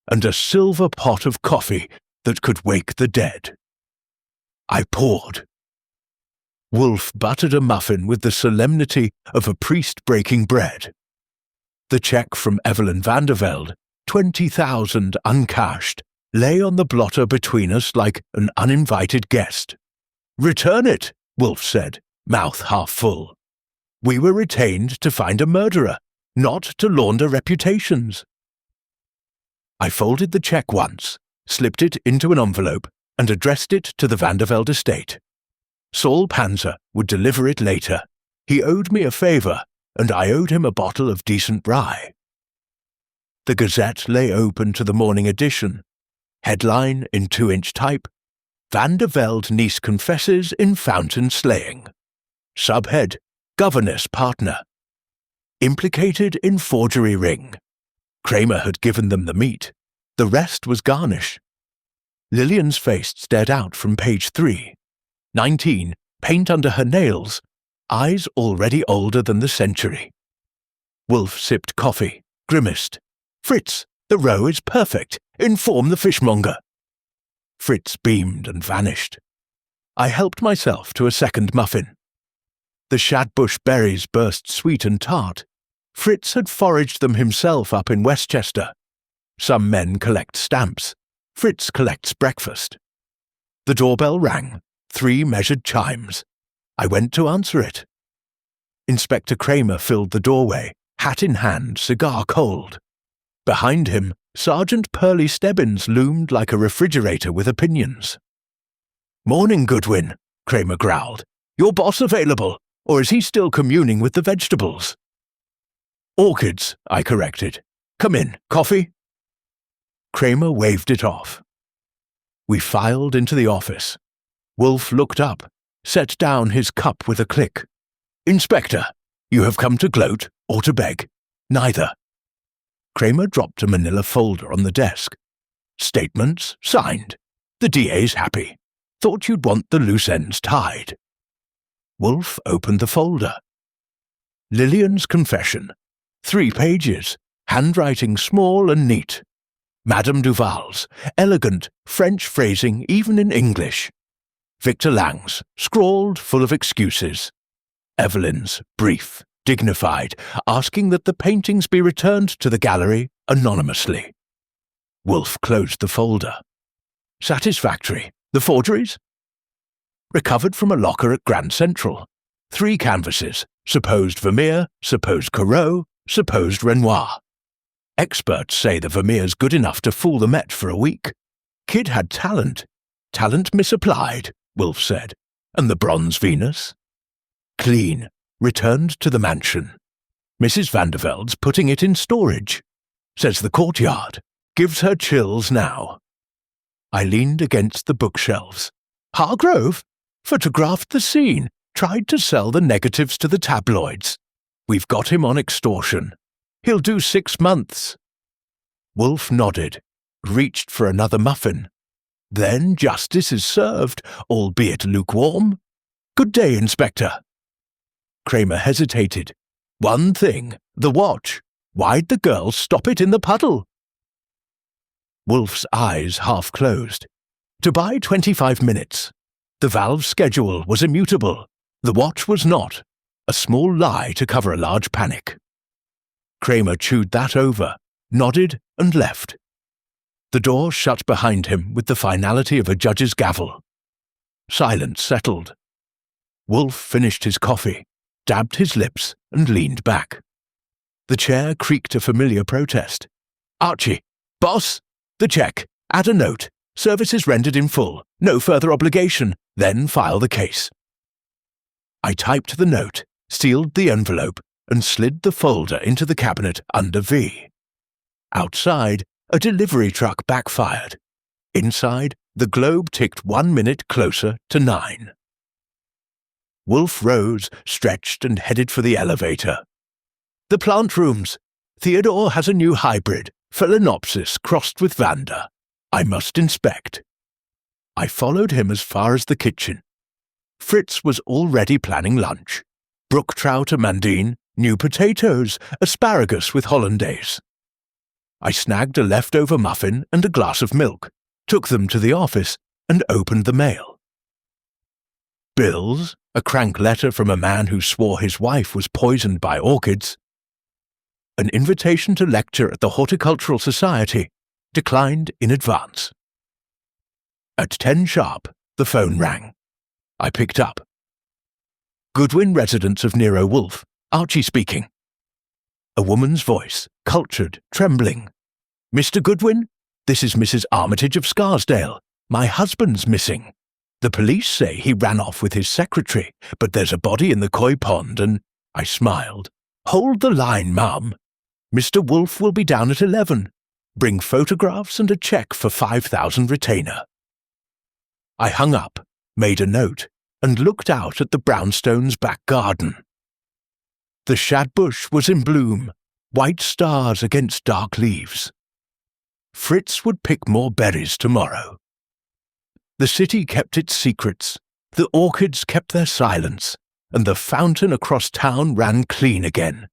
and a silver pot of coffee that could wake the dead. I poured. Wolfe buttered a muffin with the solemnity of a priest breaking bread. The cheque from Evelyn Vandervelde, 20,000 uncashed, lay on the blotter between us like an uninvited guest. "Return it," Wolfe said, mouth half full. "We were retained to find a murderer, not to launder reputations." I folded the cheque once, slipped it into an envelope, and addressed it to the Vandervelde estate. Saul Panzer would deliver it later. He owed me a favour, and I owed him a bottle of decent rye. The Gazette lay open to the morning edition. Headline in 2-inch type: Vandervelde niece confesses in fountain slaying. Subhead: Governess partner. Implicated in forgery ring. Kramer had given them the meat. The rest was garnish. Lillian's face stared out from page 3. 19, paint under her nails, eyes already older than the century. Wolfe sipped coffee, grimaced. "Fritz, the roe is perfect. Inform the fishmonger." Fritz beamed and vanished. I helped myself to a second muffin. The shadbush berries burst sweet and tart. Fritz had foraged them himself up in Westchester. Some men collect stamps. Fritz collects breakfast. The doorbell rang, 3 measured chimes. I went to answer it. Inspector Kramer filled the doorway, hat in hand, cigar cold. Behind him, Sergeant Pearlie Stebbins loomed like a refrigerator with opinions. "Morning, Goodwin," Kramer growled. "Your boss available, or is he still communing with the vegetables?" "Orchids," I corrected. "Come in. Coffee?" Kramer waved it off. We filed into the office. Wolfe looked up, set down his cup with a click. "Inspector, you have come to gloat or to beg?" "Neither." Kramer dropped a manila folder on the desk. "Statements signed. The DA's happy. Thought you'd want the loose ends tied." Wolfe opened the folder. Lillian's confession. 3 pages, handwriting small and neat. Madame Duval's, elegant, French phrasing even in English. Victor Lang's, scrawled, full of excuses. Evelyn's, brief, dignified, asking that the paintings be returned to the gallery anonymously. Wolfe closed the folder. "Satisfactory. The forgeries?" "Recovered from a locker at Grand Central. 3 canvases, supposed Vermeer, supposed Corot, supposed Renoir. Experts say the Vermeer's good enough to fool the Met for a week. Kid had talent. Talent misapplied," Wolfe said. "And the bronze Venus?" "Clean. Returned to the mansion. Mrs. Vandervelde's putting it in storage. Says the courtyard. Gives her chills now." I leaned against the bookshelves. "Hargrove? Photographed the scene. Tried to sell the negatives to the tabloids. We've got him on extortion. He'll do 6 months." Wolfe nodded, reached for another muffin. "Then justice is served, albeit lukewarm. Good day, Inspector." Kramer hesitated. "One thing, the watch. Why'd the girl stop it in the puddle?" Wolfe's eyes half closed. "To buy 25 minutes. The valve schedule was immutable. The watch was not. A small lie to cover a large panic." Kramer chewed that over, nodded, and left. The door shut behind him with the finality of a judge's gavel. Silence settled. Wolfe finished his coffee, dabbed his lips, and leaned back. The chair creaked a familiar protest. "Archie, boss, the check, add a note, services rendered in full, no further obligation, then file the case." I typed the note, sealed the envelope, and slid the folder into the cabinet under V. Outside, a delivery truck backfired. Inside, the globe ticked 1 minute closer to 9. Wolfe rose, stretched, and headed for the elevator. "The plant rooms. Theodore has a new hybrid, Phalaenopsis crossed with Vanda. I must inspect." I followed him as far as the kitchen. Fritz was already planning lunch. Brook trout amandine, new potatoes, asparagus with hollandaise. I snagged a leftover muffin and a glass of milk, took them to the office, and opened the mail. Bills, a crank letter from a man who swore his wife was poisoned by orchids. An invitation to lecture at the Horticultural Society, declined in advance. At 10 sharp, the phone rang. I picked up. "Goodwin residence of Nero Wolfe, Archie speaking." A woman's voice, cultured, trembling. "Mr. Goodwin, this is Mrs. Armitage of Scarsdale. My husband's missing. The police say he ran off with his secretary, but there's a body in the koi pond and—" I smiled. "Hold the line, ma'am. Mr. Wolfe will be down at 11. Bring photographs and a cheque for 5,000 retainer." I hung up, made a note, and looked out at the brownstone's back garden. The shadbush was in bloom, white stars against dark leaves. Fritz would pick more berries tomorrow. The city kept its secrets, the orchids kept their silence, and the fountain across town ran clean again,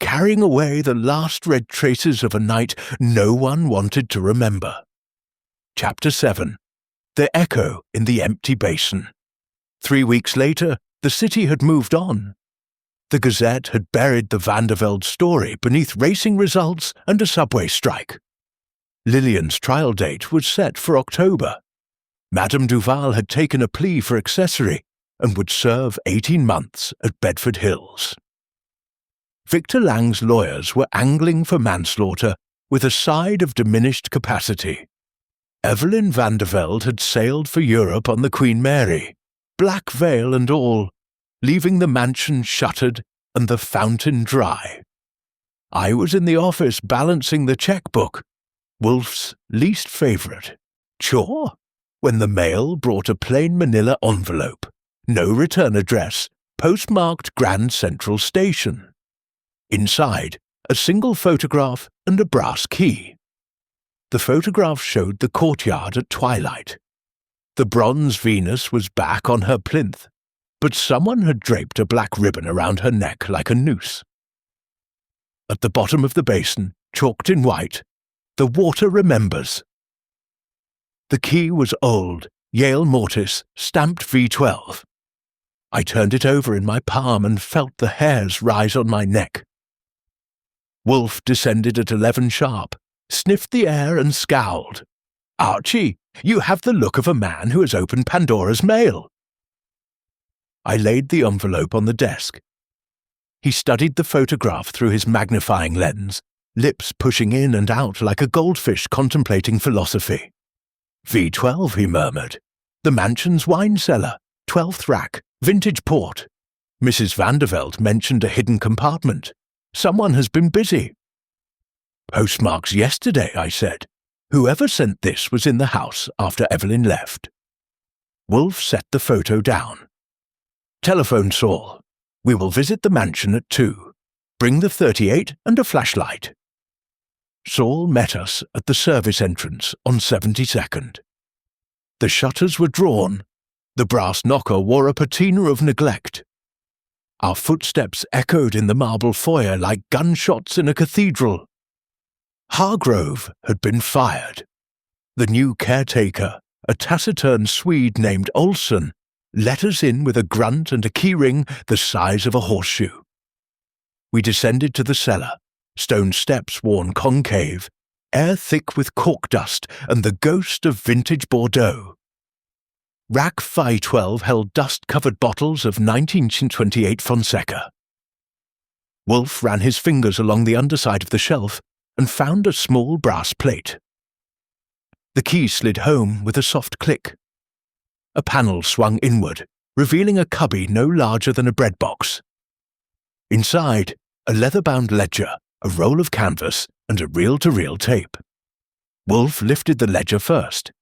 carrying away the last red traces of a night no one wanted to remember. Chapter 7. The Echo in the Empty Basin. 3 weeks later, the city had moved on. The Gazette had buried the Vandervelde story beneath racing results and a subway strike. Lillian's trial date was set for October. Madame Duval had taken a plea for accessory and would serve 18 months at Bedford Hills. Victor Lang's lawyers were angling for manslaughter with a side of diminished capacity. Evelyn Vandervelde had sailed for Europe on the Queen Mary, black veil and all, leaving the mansion shuttered and the fountain dry. I was in the office balancing the checkbook, Wolfe's least favourite, chore, when the mail brought a plain manila envelope, no return address, postmarked Grand Central Station. Inside, a single photograph and a brass key. The photograph showed the courtyard at twilight. The bronze Venus was back on her plinth, but someone had draped a black ribbon around her neck like a noose. At the bottom of the basin, chalked in white, "The water remembers." The key was old, Yale mortise, stamped V12. I turned it over in my palm and felt the hairs rise on my neck. Wolfe descended at 11 sharp, sniffed the air and scowled. "Archie, you have the look of a man who has opened Pandora's mail." I laid the envelope on the desk. He studied the photograph through his magnifying lens, lips pushing in and out like a goldfish contemplating philosophy. "V12, he murmured. "The mansion's wine cellar, 12th rack, vintage port. Mrs. Vandervelde mentioned a hidden compartment. Someone has been busy." "Postmarks yesterday," I said. "Whoever sent this was in the house after Evelyn left." Wolfe set the photo down. "Telephone Saul. We will visit the mansion at 2. Bring the 38 and a flashlight." Saul met us at the service entrance on 72nd. The shutters were drawn. The brass knocker wore a patina of neglect. Our footsteps echoed in the marble foyer like gunshots in a cathedral. Hargrove had been fired. The new caretaker, a taciturn Swede named Olsson, let us in with a grunt and a keyring the size of a horseshoe. We descended to the cellar, stone steps worn concave, air thick with cork dust and the ghost of vintage Bordeaux. Rack 512 held dust-covered bottles of 1928 Fonseca. Wolfe ran his fingers along the underside of the shelf and found a small brass plate. The key slid home with a soft click. A panel swung inward, revealing a cubby no larger than a bread box. Inside, a leather-bound ledger, a roll of canvas, and a reel-to-reel tape. Wolfe lifted the ledger first.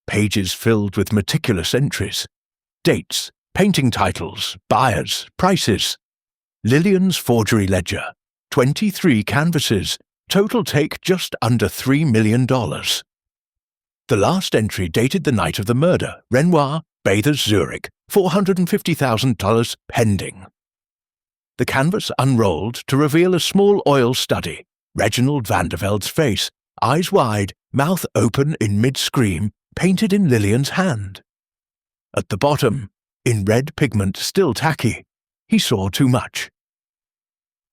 Pages filled with meticulous entries. Dates, painting titles, buyers, prices. Lillian's forgery ledger, 23 canvases, total take just under $3 million. The last entry dated the night of the murder, Renoir, Bathers, Zurich, $450,000 pending. The canvas unrolled to reveal a small oil study, Reginald Vanderveld's face, eyes wide, mouth open in mid-scream, painted in Lillian's hand. At the bottom, in red pigment still tacky, he saw too much.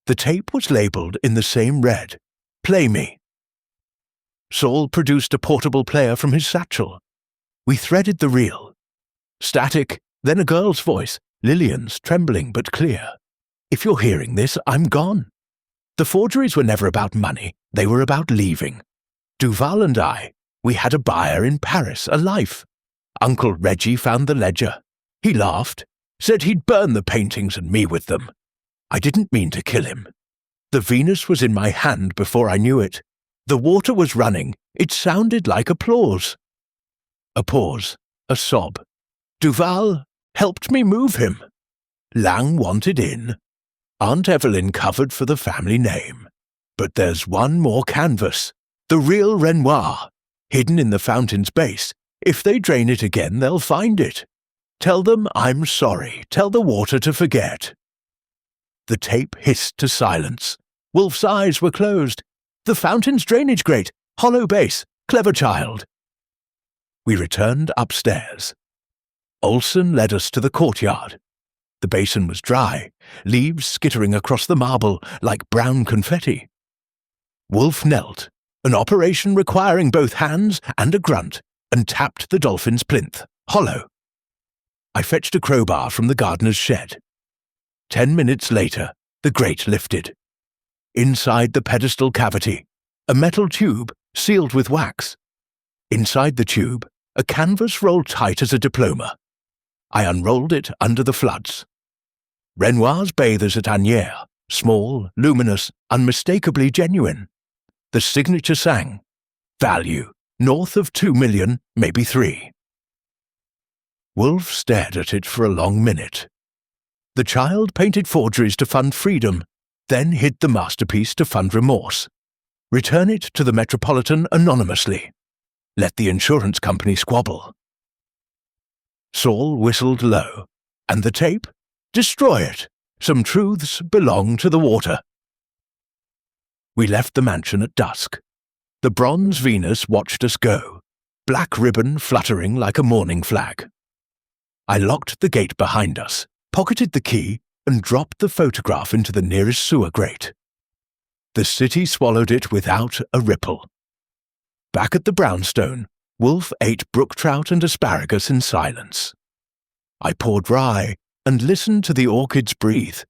The tape was labelled in the same red, "Play Me." Saul produced a portable player from his satchel. We threaded the reel. Static, then a girl's voice, Lillian's, trembling but clear. "If you're hearing this, I'm gone. The forgeries were never about money, they were about leaving. Duval and I, we had a buyer in Paris, a life. Uncle Reggie found the ledger. He laughed, said he'd burn the paintings and me with them. I didn't mean to kill him. The Venus was in my hand before I knew it. The water was running. It sounded like applause." A pause, a sob. "Duval helped me move him. Lang wanted in. Aunt Evelyn covered for the family name. But there's one more canvas, the real Renoir, hidden in the fountain's base. If they drain it again, they'll find it. Tell them I'm sorry. Tell the water to forget." The tape hissed to silence. Wolfe's eyes were closed. "The fountain's drainage grate. Hollow base. Clever child." We returned upstairs. Olsen led us to the courtyard. The basin was dry, leaves skittering across the marble like brown confetti. Wolfe knelt, an operation requiring both hands and a grunt, and tapped the dolphin's plinth, hollow. I fetched a crowbar from the gardener's shed. 10 minutes later, the grate lifted. Inside the pedestal cavity, a metal tube sealed with wax. Inside the tube, a canvas rolled tight as a diploma. I unrolled it under the floods. Renoir's Bathers at Asnières, small, luminous, unmistakably genuine. The signature sang, "Value, north of 2 million, maybe 3. Wolfe stared at it for a long minute. The child painted forgeries to fund freedom, then hid the masterpiece to fund remorse. Return it to the Metropolitan anonymously. Let the insurance company squabble. Saul whistled low. And the tape? Destroy it. Some truths belong to the water. We left the mansion at dusk. The bronze Venus watched us go, black ribbon fluttering like a mourning flag. I locked the gate behind us, pocketed the key, and dropped the photograph into the nearest sewer grate. The city swallowed it without a ripple. Back at the brownstone, Wolfe ate brook trout and asparagus in silence. I poured rye and listened to the orchids breathe.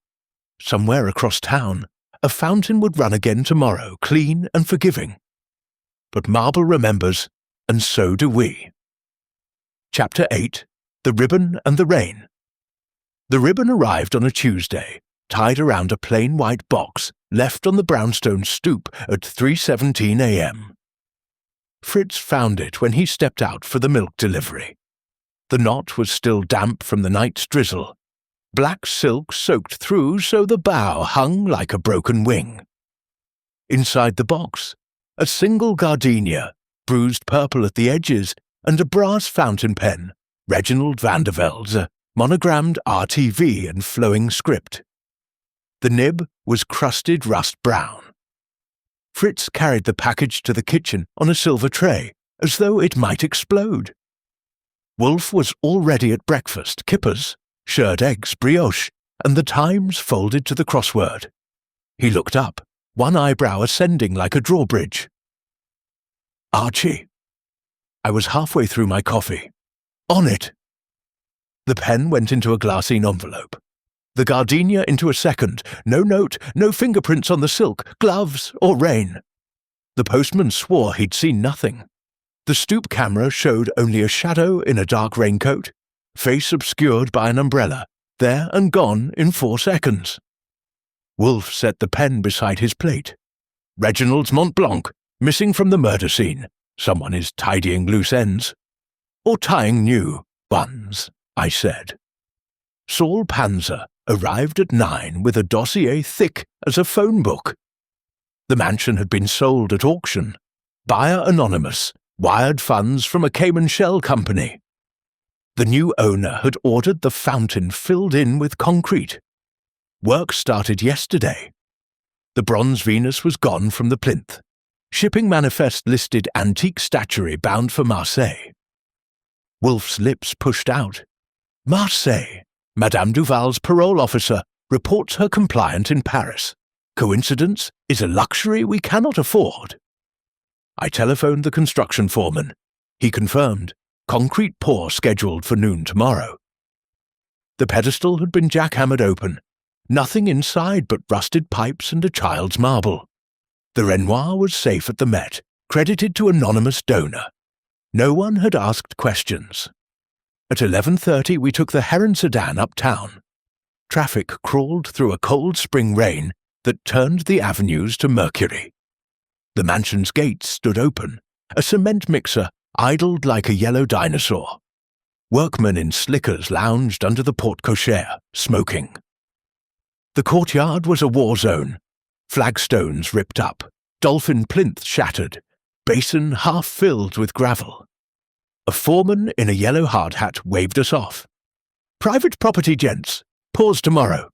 Somewhere across town, a fountain would run again tomorrow, clean and forgiving. But marble remembers, and so do we. Chapter 8. The Ribbon and the Rain. The ribbon arrived on a Tuesday, tied around a plain white box left on the brownstone stoop at 3:17 a.m. Fritz found it when he stepped out for the milk delivery. The knot was still damp from the night's drizzle. Black silk soaked through so the bough hung like a broken wing. Inside the box, a single gardenia, bruised purple at the edges, and a brass fountain pen, Reginald Vanderveld's, monogrammed RTV in flowing script. The nib was crusted rust brown. Fritz carried the package to the kitchen on a silver tray, as though it might explode. Wolfe was already at breakfast, kippers, shirred eggs, brioche, and the Times folded to the crossword. He looked up, one eyebrow ascending like a drawbridge. Archie. I was halfway through my coffee. On it. The pen went into a glassine envelope. The gardenia into a second. No note, no fingerprints on the silk, gloves, or rain. The postman swore he'd seen nothing. The stoop camera showed only a shadow in a dark raincoat, face obscured by an umbrella, there and gone in 4 seconds. Wolfe set the pen beside his plate. Reginald's Mont Blanc, missing from the murder scene. Someone is tidying loose ends. Or tying new ones, I said. Saul Panzer arrived at 9 with a dossier thick as a phone book. The mansion had been sold at auction. Buyer anonymous, wired funds from a Cayman shell company. The new owner had ordered the fountain filled in with concrete. Work started yesterday. The bronze Venus was gone from the plinth. Shipping manifest listed antique statuary bound for Marseille. Wolfe's lips pushed out. Marseille. Madame Duval's parole officer reports her compliant in Paris. Coincidence is a luxury we cannot afford. I telephoned the construction foreman. He confirmed. Concrete pour scheduled for noon tomorrow. The pedestal had been jackhammered open. Nothing inside but rusted pipes and a child's marble. The Renoir was safe at the Met, credited to anonymous donor. No one had asked questions. At 11:30 we took the Heron sedan uptown. Traffic crawled through a cold spring rain that turned the avenues to mercury. The mansion's gates stood open. A cement mixer idled like a yellow dinosaur. Workmen in slickers lounged under the porte-cochere, smoking. The courtyard was a war zone. Flagstones ripped up, dolphin plinth shattered, basin half filled with gravel. A foreman in a yellow hard hat waved us off. Private property, gents. Pause tomorrow.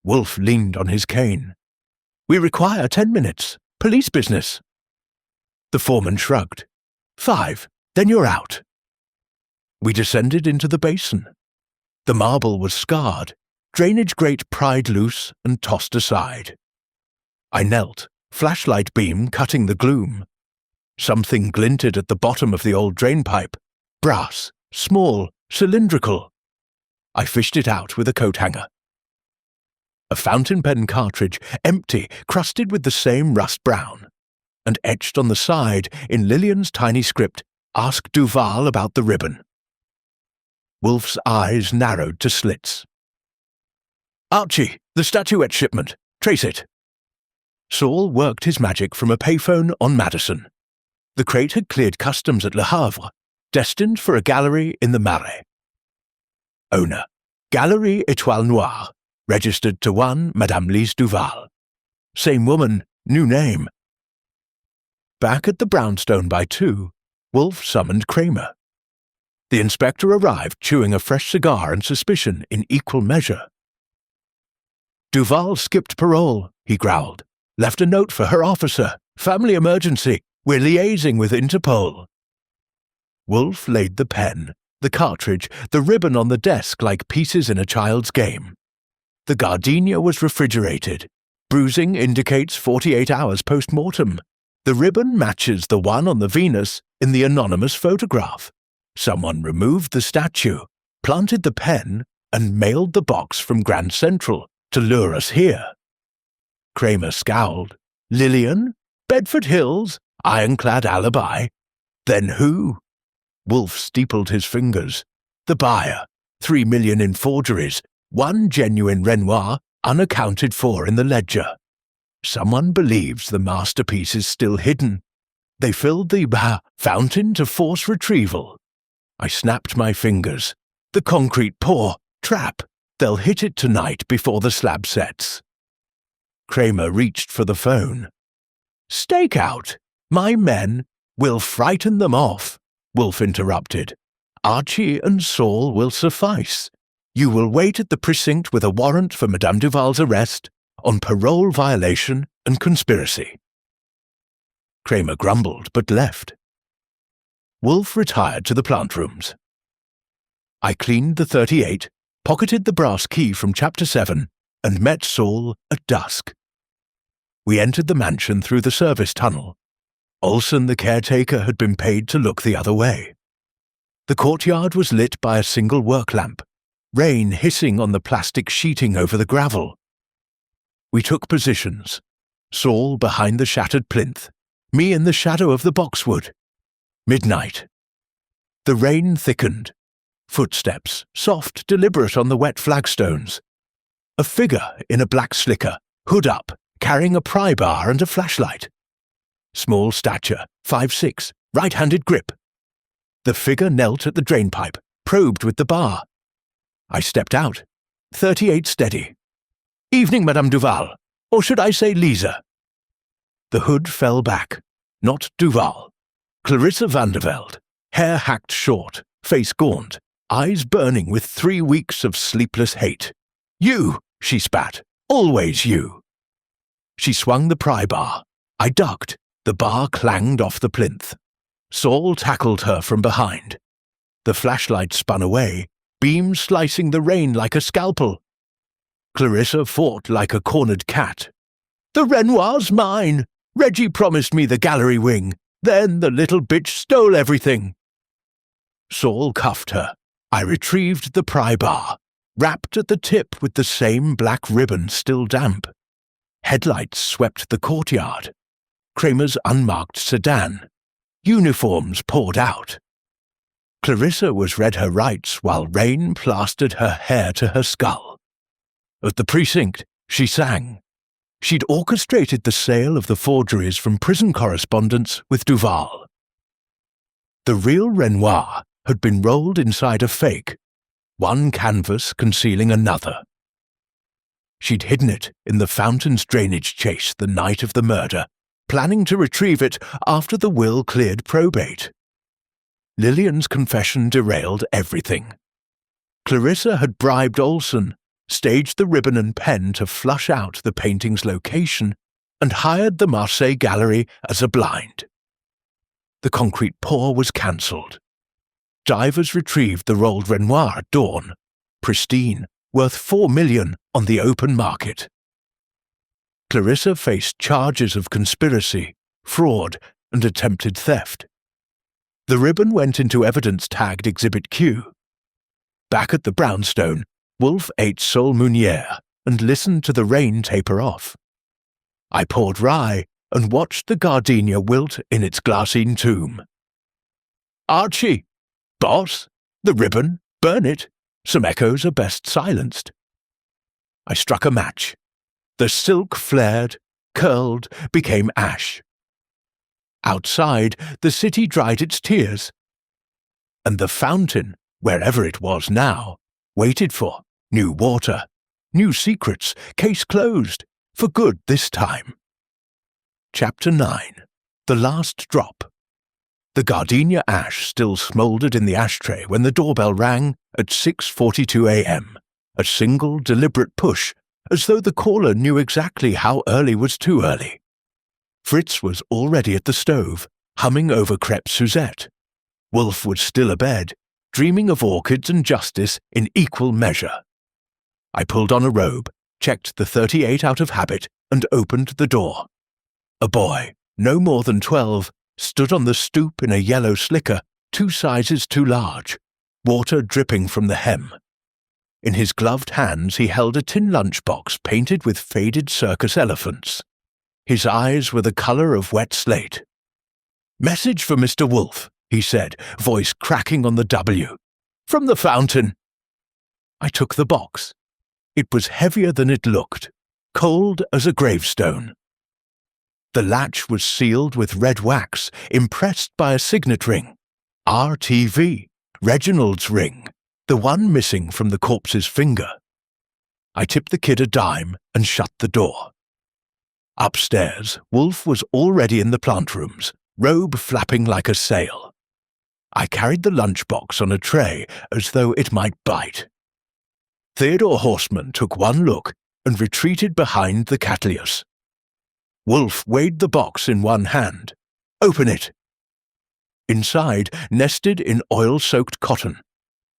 Wolfe leaned on his cane. We require 10 minutes. Police business. The foreman shrugged. 5, then you're out. We descended into the basin. The marble was scarred, drainage grate pried loose and tossed aside. I knelt, flashlight beam cutting the gloom. Something glinted at the bottom of the old drainpipe. Brass, small, cylindrical. I fished it out with a coat hanger. A fountain pen cartridge, empty, crusted with the same rust brown. And etched on the side, in Lillian's tiny script, ask Duval about the ribbon. Wolfe's eyes narrowed to slits. Archie, the statuette shipment. Trace it. Saul worked his magic from a payphone on Madison. The crate had cleared customs at Le Havre, destined for a gallery in the Marais. Owner, Galerie Étoile Noire, registered to one Madame Lise Duval. Same woman, new name. Back at the brownstone by 2, Wolfe summoned Kramer. The inspector arrived chewing a fresh cigar and suspicion in equal measure. Duval skipped parole, he growled. Left a note for her officer. Family emergency. We're liaising with Interpol. Wolfe laid the pen, the cartridge, the ribbon on the desk like pieces in a child's game. The gardenia was refrigerated. Bruising indicates 48 hours post-mortem. The ribbon matches the one on the Venus in the anonymous photograph. Someone removed the statue, planted the pen, and mailed the box from Grand Central to lure us here. Kramer scowled. Lillian? Bedford Hills? Ironclad alibi? Then who? Wolfe steepled his fingers. The buyer. 3 million in forgeries. 1 genuine Renoir, unaccounted for in the ledger. Someone believes the masterpiece is still hidden. They filled the fountain to force retrieval. I snapped my fingers. The concrete pour. Trap. They'll hit it tonight before the slab sets. Kramer reached for the phone. Stakeout. My men will frighten them off, Wolfe interrupted. Archie and Saul will suffice. You will wait at the precinct with a warrant for Madame Duval's arrest on parole violation and conspiracy. Kramer grumbled but left. Wolfe retired to the plant rooms. I cleaned the 38, pocketed the brass key from Chapter 7, and met Saul at dusk. We entered the mansion through the service tunnel. Olsen, the caretaker, had been paid to look the other way. The courtyard was lit by a single work lamp, rain hissing on the plastic sheeting over the gravel. We took positions, Saul behind the shattered plinth, me in the shadow of the boxwood. Midnight. The rain thickened. Footsteps, soft, deliberate on the wet flagstones. A figure in a black slicker, hood up, carrying a pry bar and a flashlight. Small stature, 5'6", right-handed grip. The figure knelt at the drainpipe, probed with the bar. I stepped out. 38 steady. Evening, Madame Duval. Or should I say Lisa? The hood fell back. Not Duval. Clarissa Vandervelde. Hair hacked short, face gaunt, eyes burning with 3 weeks of sleepless hate. You, she spat. Always you. She swung the pry bar. I ducked. The bar clanged off the plinth. Saul tackled her from behind. The flashlight spun away, beam slicing the rain like a scalpel. Clarissa fought like a cornered cat. The Renoir's mine. Reggie promised me the gallery wing. Then the little bitch stole everything. Saul cuffed her. I retrieved the pry bar, wrapped at the tip with the same black ribbon still damp. Headlights swept the courtyard. Kramer's unmarked sedan. Uniforms poured out. Clarissa was read her rights while rain plastered her hair to her skull. At the precinct, she sang. She'd orchestrated the sale of the forgeries from prison correspondence with Duval. The real Renoir had been rolled inside a fake, one canvas concealing another. She'd hidden it in the fountain's drainage chase the night of the murder, planning to retrieve it after the will cleared probate. Lillian's confession derailed everything. Clarissa had bribed Olson, staged the ribbon and pen to flush out the painting's location, and hired the Marseille Gallery as a blind. The concrete pour was cancelled. Divers retrieved the rolled Renoir at dawn, pristine, worth $4 million on the open market. Clarissa faced charges of conspiracy, fraud, and attempted theft. The ribbon went into evidence tagged Exhibit Q. Back at the brownstone, Wolfe ate sole meunière and listened to the rain taper off. I poured rye and watched the gardenia wilt in its glassine tomb. Archie! Boss! The ribbon! Burn it! Some echoes are best silenced. I struck a match. The silk flared, curled, became ash. Outside, the city dried its tears. And the fountain, wherever it was now, waited for new water, new secrets, case closed, for good this time. Chapter 9. The Last Drop. The gardenia ash still smouldered in the ashtray when the doorbell rang at 6:42 a.m., a single deliberate push, as though the caller knew exactly how early was too early. Fritz was already at the stove, humming over crêpe Suzette. Wolfe was still abed, dreaming of orchids and justice in equal measure. I pulled on a robe, checked the 38 out of habit, and opened the door. A boy, no more than 12, stood on the stoop in a yellow slicker, 2 sizes too large, water dripping from the hem. In his gloved hands he held a tin lunchbox painted with faded circus elephants. His eyes were the colour of wet slate. "Message for Mr. Wolfe," he said, voice cracking on the W. "From the fountain." I took the box. It was heavier than it looked, cold as a gravestone. The latch was sealed with red wax, impressed by a signet ring. RTV, Reginald's ring, the one missing from the corpse's finger. I tipped the kid a dime and shut the door. Upstairs, Wolfe was already in the plant rooms, robe flapping like a sail. I carried the lunchbox on a tray as though it might bite. Theodore Horseman took one look and retreated behind the Catlius. Wolfe weighed the box in one hand. "Open it." Inside, nested in oil-soaked cotton.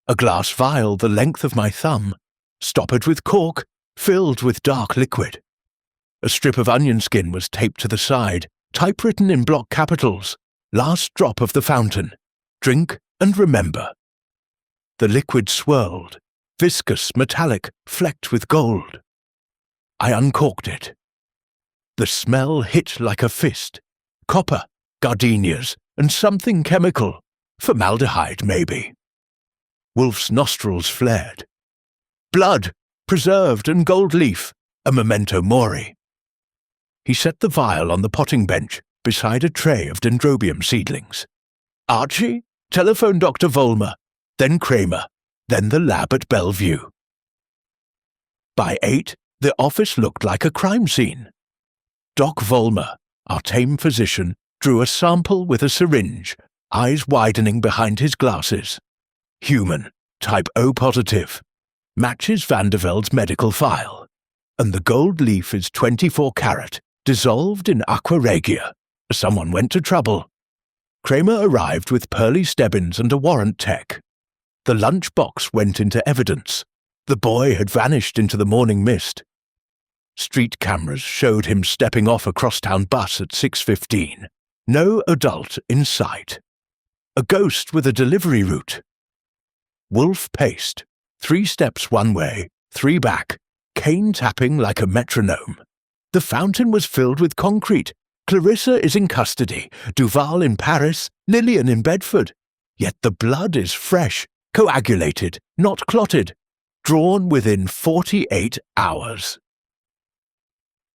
A glass vial the length of my thumb, stoppered with cork, filled with dark liquid. A strip of onion skin was taped to the side, typewritten in block capitals, "Last drop of the fountain. Drink and remember." The liquid swirled, viscous, metallic, flecked with gold. I uncorked it. The smell hit like a fist. Copper, gardenias, and something chemical. Formaldehyde, maybe. Wolfe's nostrils flared. "Blood, preserved and gold leaf, a memento mori." He set the vial on the potting bench beside a tray of dendrobium seedlings. "Archie, telephone Dr. Vollmer, then Kramer. then the lab at Bellevue. By 8, the office looked like a crime scene. Doc Vollmer, our tame physician, drew a sample with a syringe, eyes widening behind his glasses. Human, type O positive. Matches Vanderveld's medical file. And the gold leaf is 24 carat, dissolved in aqua regia. Someone went to trouble. Kramer arrived with Pearly Stebbins and a warrant tech. The lunch box went into evidence. The boy had vanished into the morning mist. Street cameras showed him stepping off a crosstown bus at 6:15. No adult in sight. A ghost with a delivery route. Wolfe paced, 3 steps one way, 3 back, cane tapping like a metronome. The fountain was filled with concrete. Clarissa is in custody, Duval in Paris, Lillian in Bedford. Yet the blood is fresh, coagulated, not clotted, drawn within 48 hours.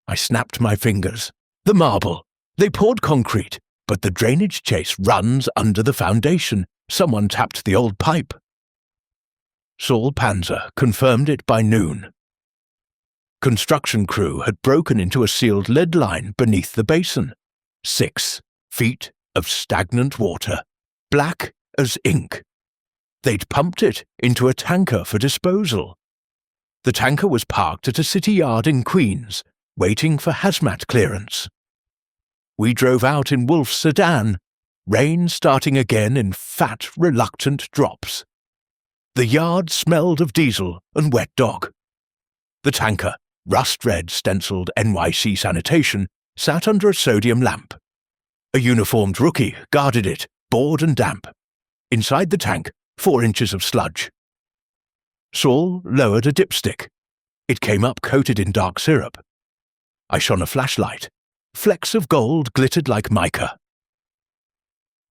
I snapped my fingers. The marble. They poured concrete, but the drainage chase runs under the foundation. Someone tapped the old pipe. Saul Panzer confirmed it by noon. Construction crew had broken into a sealed lead line beneath the basin. 6 feet of stagnant water, black as ink. They'd pumped it into a tanker for disposal. The tanker was parked at a city yard in Queens, waiting for hazmat clearance. We drove out in Wolfe's sedan, rain starting again in fat, reluctant drops. The yard smelled of diesel and wet dog. The tanker, rust-red stenciled NYC sanitation, sat under a sodium lamp. A uniformed rookie guarded it, bored and damp. Inside the tank, 4 inches of sludge. Saul lowered a dipstick. It came up coated in dark syrup. I shone a flashlight. Flecks of gold glittered like mica.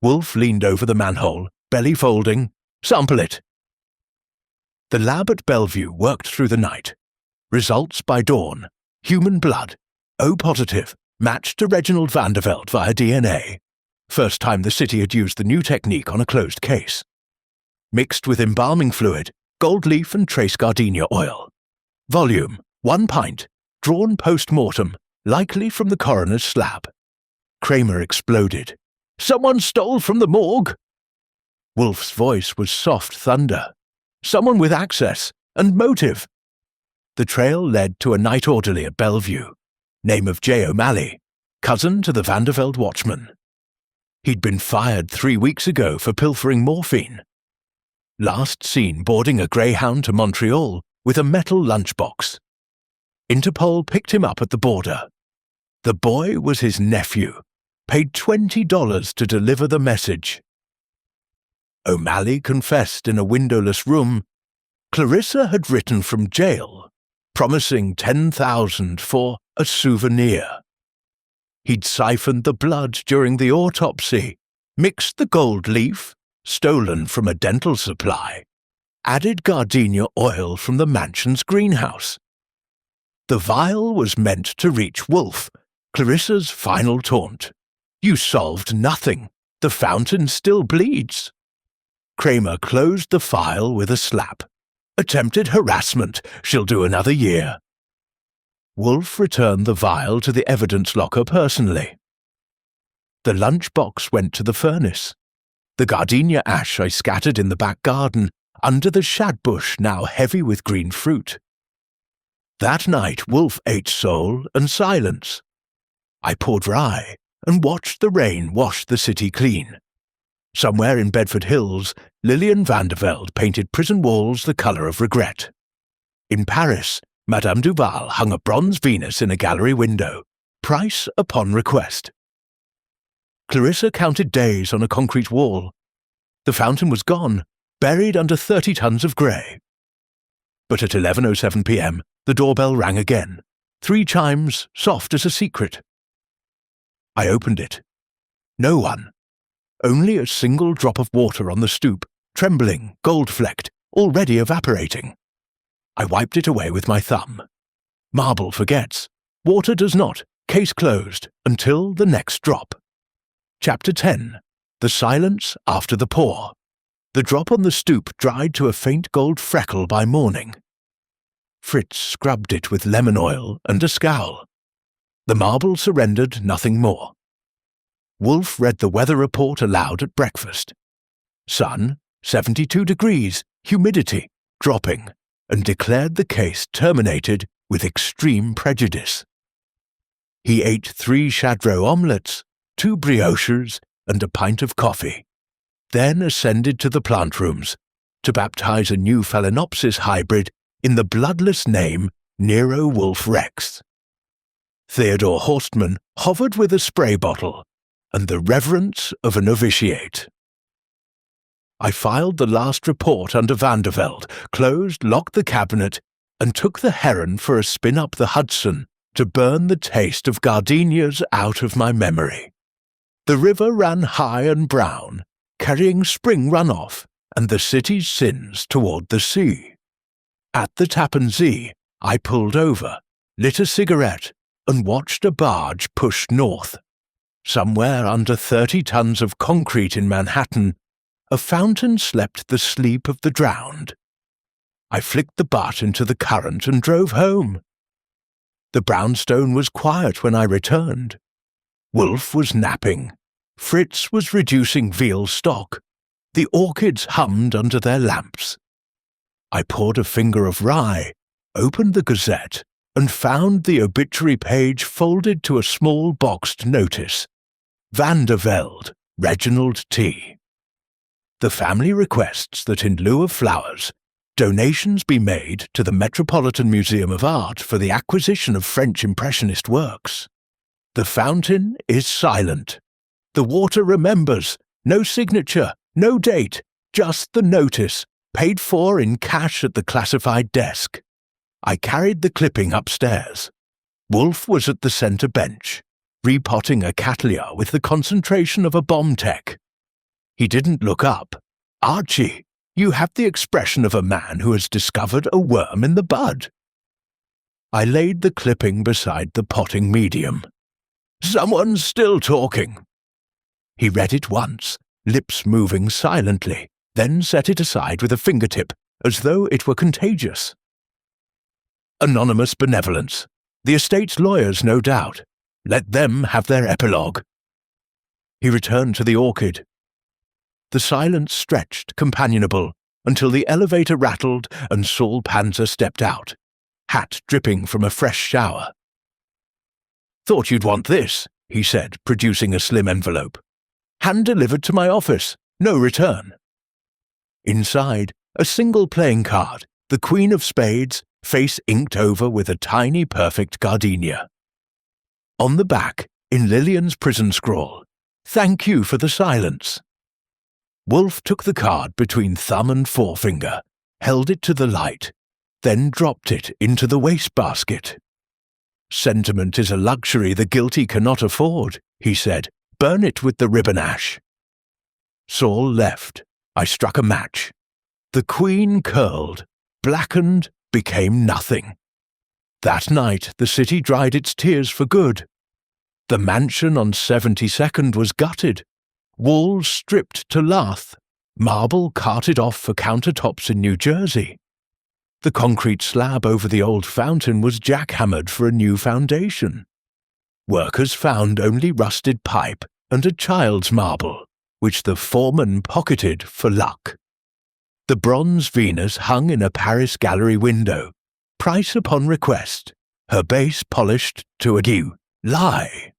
Wolfe leaned over the manhole, belly folding. Sample it. The lab at Bellevue worked through the night. Results by dawn. Human blood. O positive. Matched to Reginald Vanderveld via DNA. First time the city had used the new technique on a closed case. Mixed with embalming fluid, gold leaf and trace gardenia oil. Volume, 1 pint. Drawn post-mortem, likely from the coroner's slab. Kramer exploded. Someone stole from the morgue! Wolfe's voice was soft thunder. Someone with access and motive. The trail led to a night orderly at Bellevue. Name of J. O'Malley, cousin to the Vanderveld watchman. He'd been fired 3 weeks ago for pilfering morphine. Last seen boarding a Greyhound to Montreal with a metal lunchbox. Interpol picked him up at the border. The boy was his nephew, paid $20 to deliver the message. O'Malley confessed in a windowless room. Clarissa had written from jail, promising $10,000 for a souvenir. He'd siphoned the blood during the autopsy, mixed the gold leaf, stolen from a dental supply, added gardenia oil from the mansion's greenhouse. The vial was meant to reach Wolfe, Clarissa's final taunt. You solved nothing. The fountain still bleeds. Kramer closed the file with a slap. Attempted harassment. She'll do another year. Wolfe returned the vial to the evidence locker personally. The lunchbox went to the furnace. The gardenia ash I scattered in the back garden, under the shad bush now heavy with green fruit. That night Wolfe ate soul and silence. I poured rye and watched the rain wash the city clean. Somewhere in Bedford Hills, Lillian Vanderveld painted prison walls the colour of regret. In Paris, Madame Duval hung a bronze Venus in a gallery window, price upon request. Clarissa counted days on a concrete wall. The fountain was gone, buried under 30 tons of grey. But at 11:07 p.m, the doorbell rang again, 3 chimes, soft as a secret. I opened it. No one. Only a single drop of water on the stoop, trembling, gold-flecked, already evaporating. I wiped it away with my thumb. Marble forgets. Water does not. Case closed. Until the next drop. Chapter 10. The Silence After the Pour. The drop on the stoop dried to a faint gold freckle by morning. Fritz scrubbed it with lemon oil and a scowl. The marble surrendered nothing more. Wolfe read the weather report aloud at breakfast. Sun, 72 degrees, humidity, dropping, and declared the case terminated with extreme prejudice. He ate 3 chadreau omelettes, 2 brioches, and a pint of coffee, then ascended to the plant rooms to baptize a new Phalaenopsis hybrid in the bloodless name Nero Wolfe Rex. Theodore Horstman hovered with a spray bottle and the reverence of a novitiate. I filed the last report under Vandervelde, closed, locked the cabinet, and took the Heron for a spin up the Hudson to burn the taste of gardenias out of my memory. The river ran high and brown, carrying spring runoff and the city's sins toward the sea. At the Tappan Zee, I pulled over, lit a cigarette, and watched a barge push north. Somewhere under 30 tons of concrete in Manhattan, a fountain slept the sleep of the drowned. I flicked the butt into the current and drove home. The brownstone was quiet when I returned. Wolfe was napping. Fritz was reducing veal stock. The orchids hummed under their lamps. I poured a finger of rye, opened the Gazette, and found the obituary page folded to a small boxed notice. Vandervelde, Reginald T. The family requests that in lieu of flowers, donations be made to the Metropolitan Museum of Art for the acquisition of French Impressionist works. The fountain is silent. The water remembers. No signature, no date, just the notice, paid for in cash at the classified desk. I carried the clipping upstairs. Wolfe was at the centre bench, repotting a cattleya with the concentration of a bomb tech. He didn't look up. Archie, you have the expression of a man who has discovered a worm in the bud. I laid the clipping beside the potting medium. Someone's still talking. He read it once, lips moving silently, then set it aside with a fingertip, as though it were contagious. Anonymous benevolence. The estate's lawyers, no doubt. Let them have their epilogue. He returned to the orchid. The silence stretched, companionable, until the elevator rattled and Saul Panzer stepped out, hat dripping from a fresh shower. "Thought you'd want this," he said, producing a slim envelope. "Hand-delivered to my office. No return." Inside, a single playing card, the Queen of Spades, face inked over with a tiny perfect gardenia. On the back, in Lillian's prison scrawl, "Thank you for the silence." Wolfe took the card between thumb and forefinger, held it to the light, then dropped it into the wastebasket. "Sentiment is a luxury the guilty cannot afford," he said. "Burn it with the ribbon ash." Saul left. I struck a match. The Queen curled, blackened, became nothing. That night the city dried its tears for good. The mansion on 72nd was gutted, walls stripped to lath, marble carted off for countertops in New Jersey. The concrete slab over the old fountain was jackhammered for a new foundation. Workers found only rusted pipe and a child's marble, which the foreman pocketed for luck. The bronze Venus hung in a Paris gallery window, price upon request, her base polished to a due lie.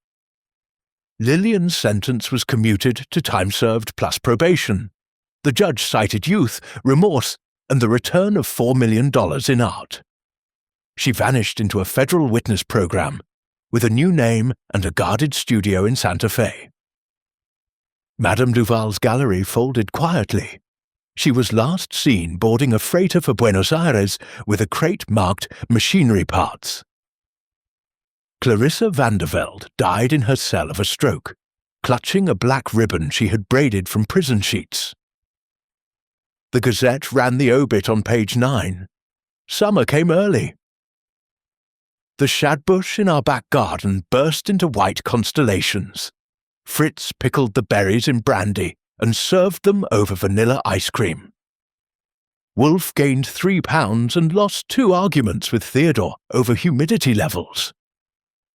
Lillian's sentence was commuted to time served plus probation. The judge cited youth, remorse, and the return of $4 million in art. She vanished into a federal witness program, with a new name and a guarded studio in Santa Fe. Madame Duval's gallery folded quietly. She was last seen boarding a freighter for Buenos Aires with a crate marked machinery parts. Clarissa Vandervelde died in her cell of a stroke, clutching a black ribbon she had braided from prison sheets. The Gazette ran the obit on page 9. Summer came early. The shadbush in our back garden burst into white constellations. Fritz pickled the berries in brandy and served them over vanilla ice cream. Wolfe gained 3 pounds and lost 2 arguments with Theodore over humidity levels.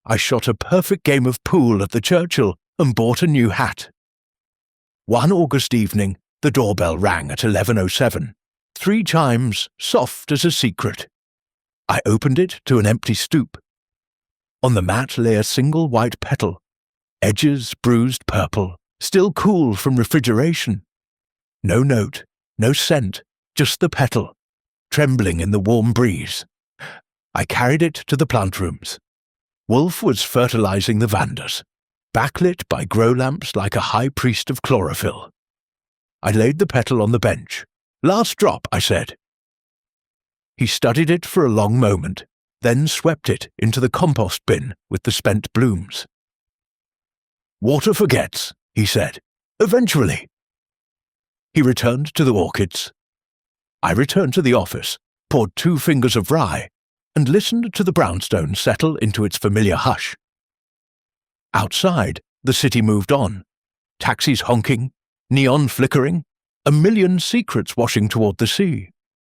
I shot a perfect game of pool at the Churchill and bought a new hat. One August evening, the doorbell rang at 11:07, 3 chimes, soft as a secret. I opened it to an empty stoop. On the mat lay a single white petal, edges bruised purple, still cool from refrigeration. No note, no scent, just the petal, trembling in the warm breeze. I carried it to the plant rooms. Wolfe was fertilizing the vandas, backlit by grow lamps like a high priest of chlorophyll. I laid the petal on the bench. "Last drop," I said. He studied it for a long moment, then swept it into the compost bin with the spent blooms. "Water forgets," he said. "Eventually." He returned to the orchids. I returned to the office, poured 2 fingers of rye, and listened to the brownstone settle into its familiar hush. Outside, the city moved on. Taxis honking, neon flickering, a million secrets washing toward the sea.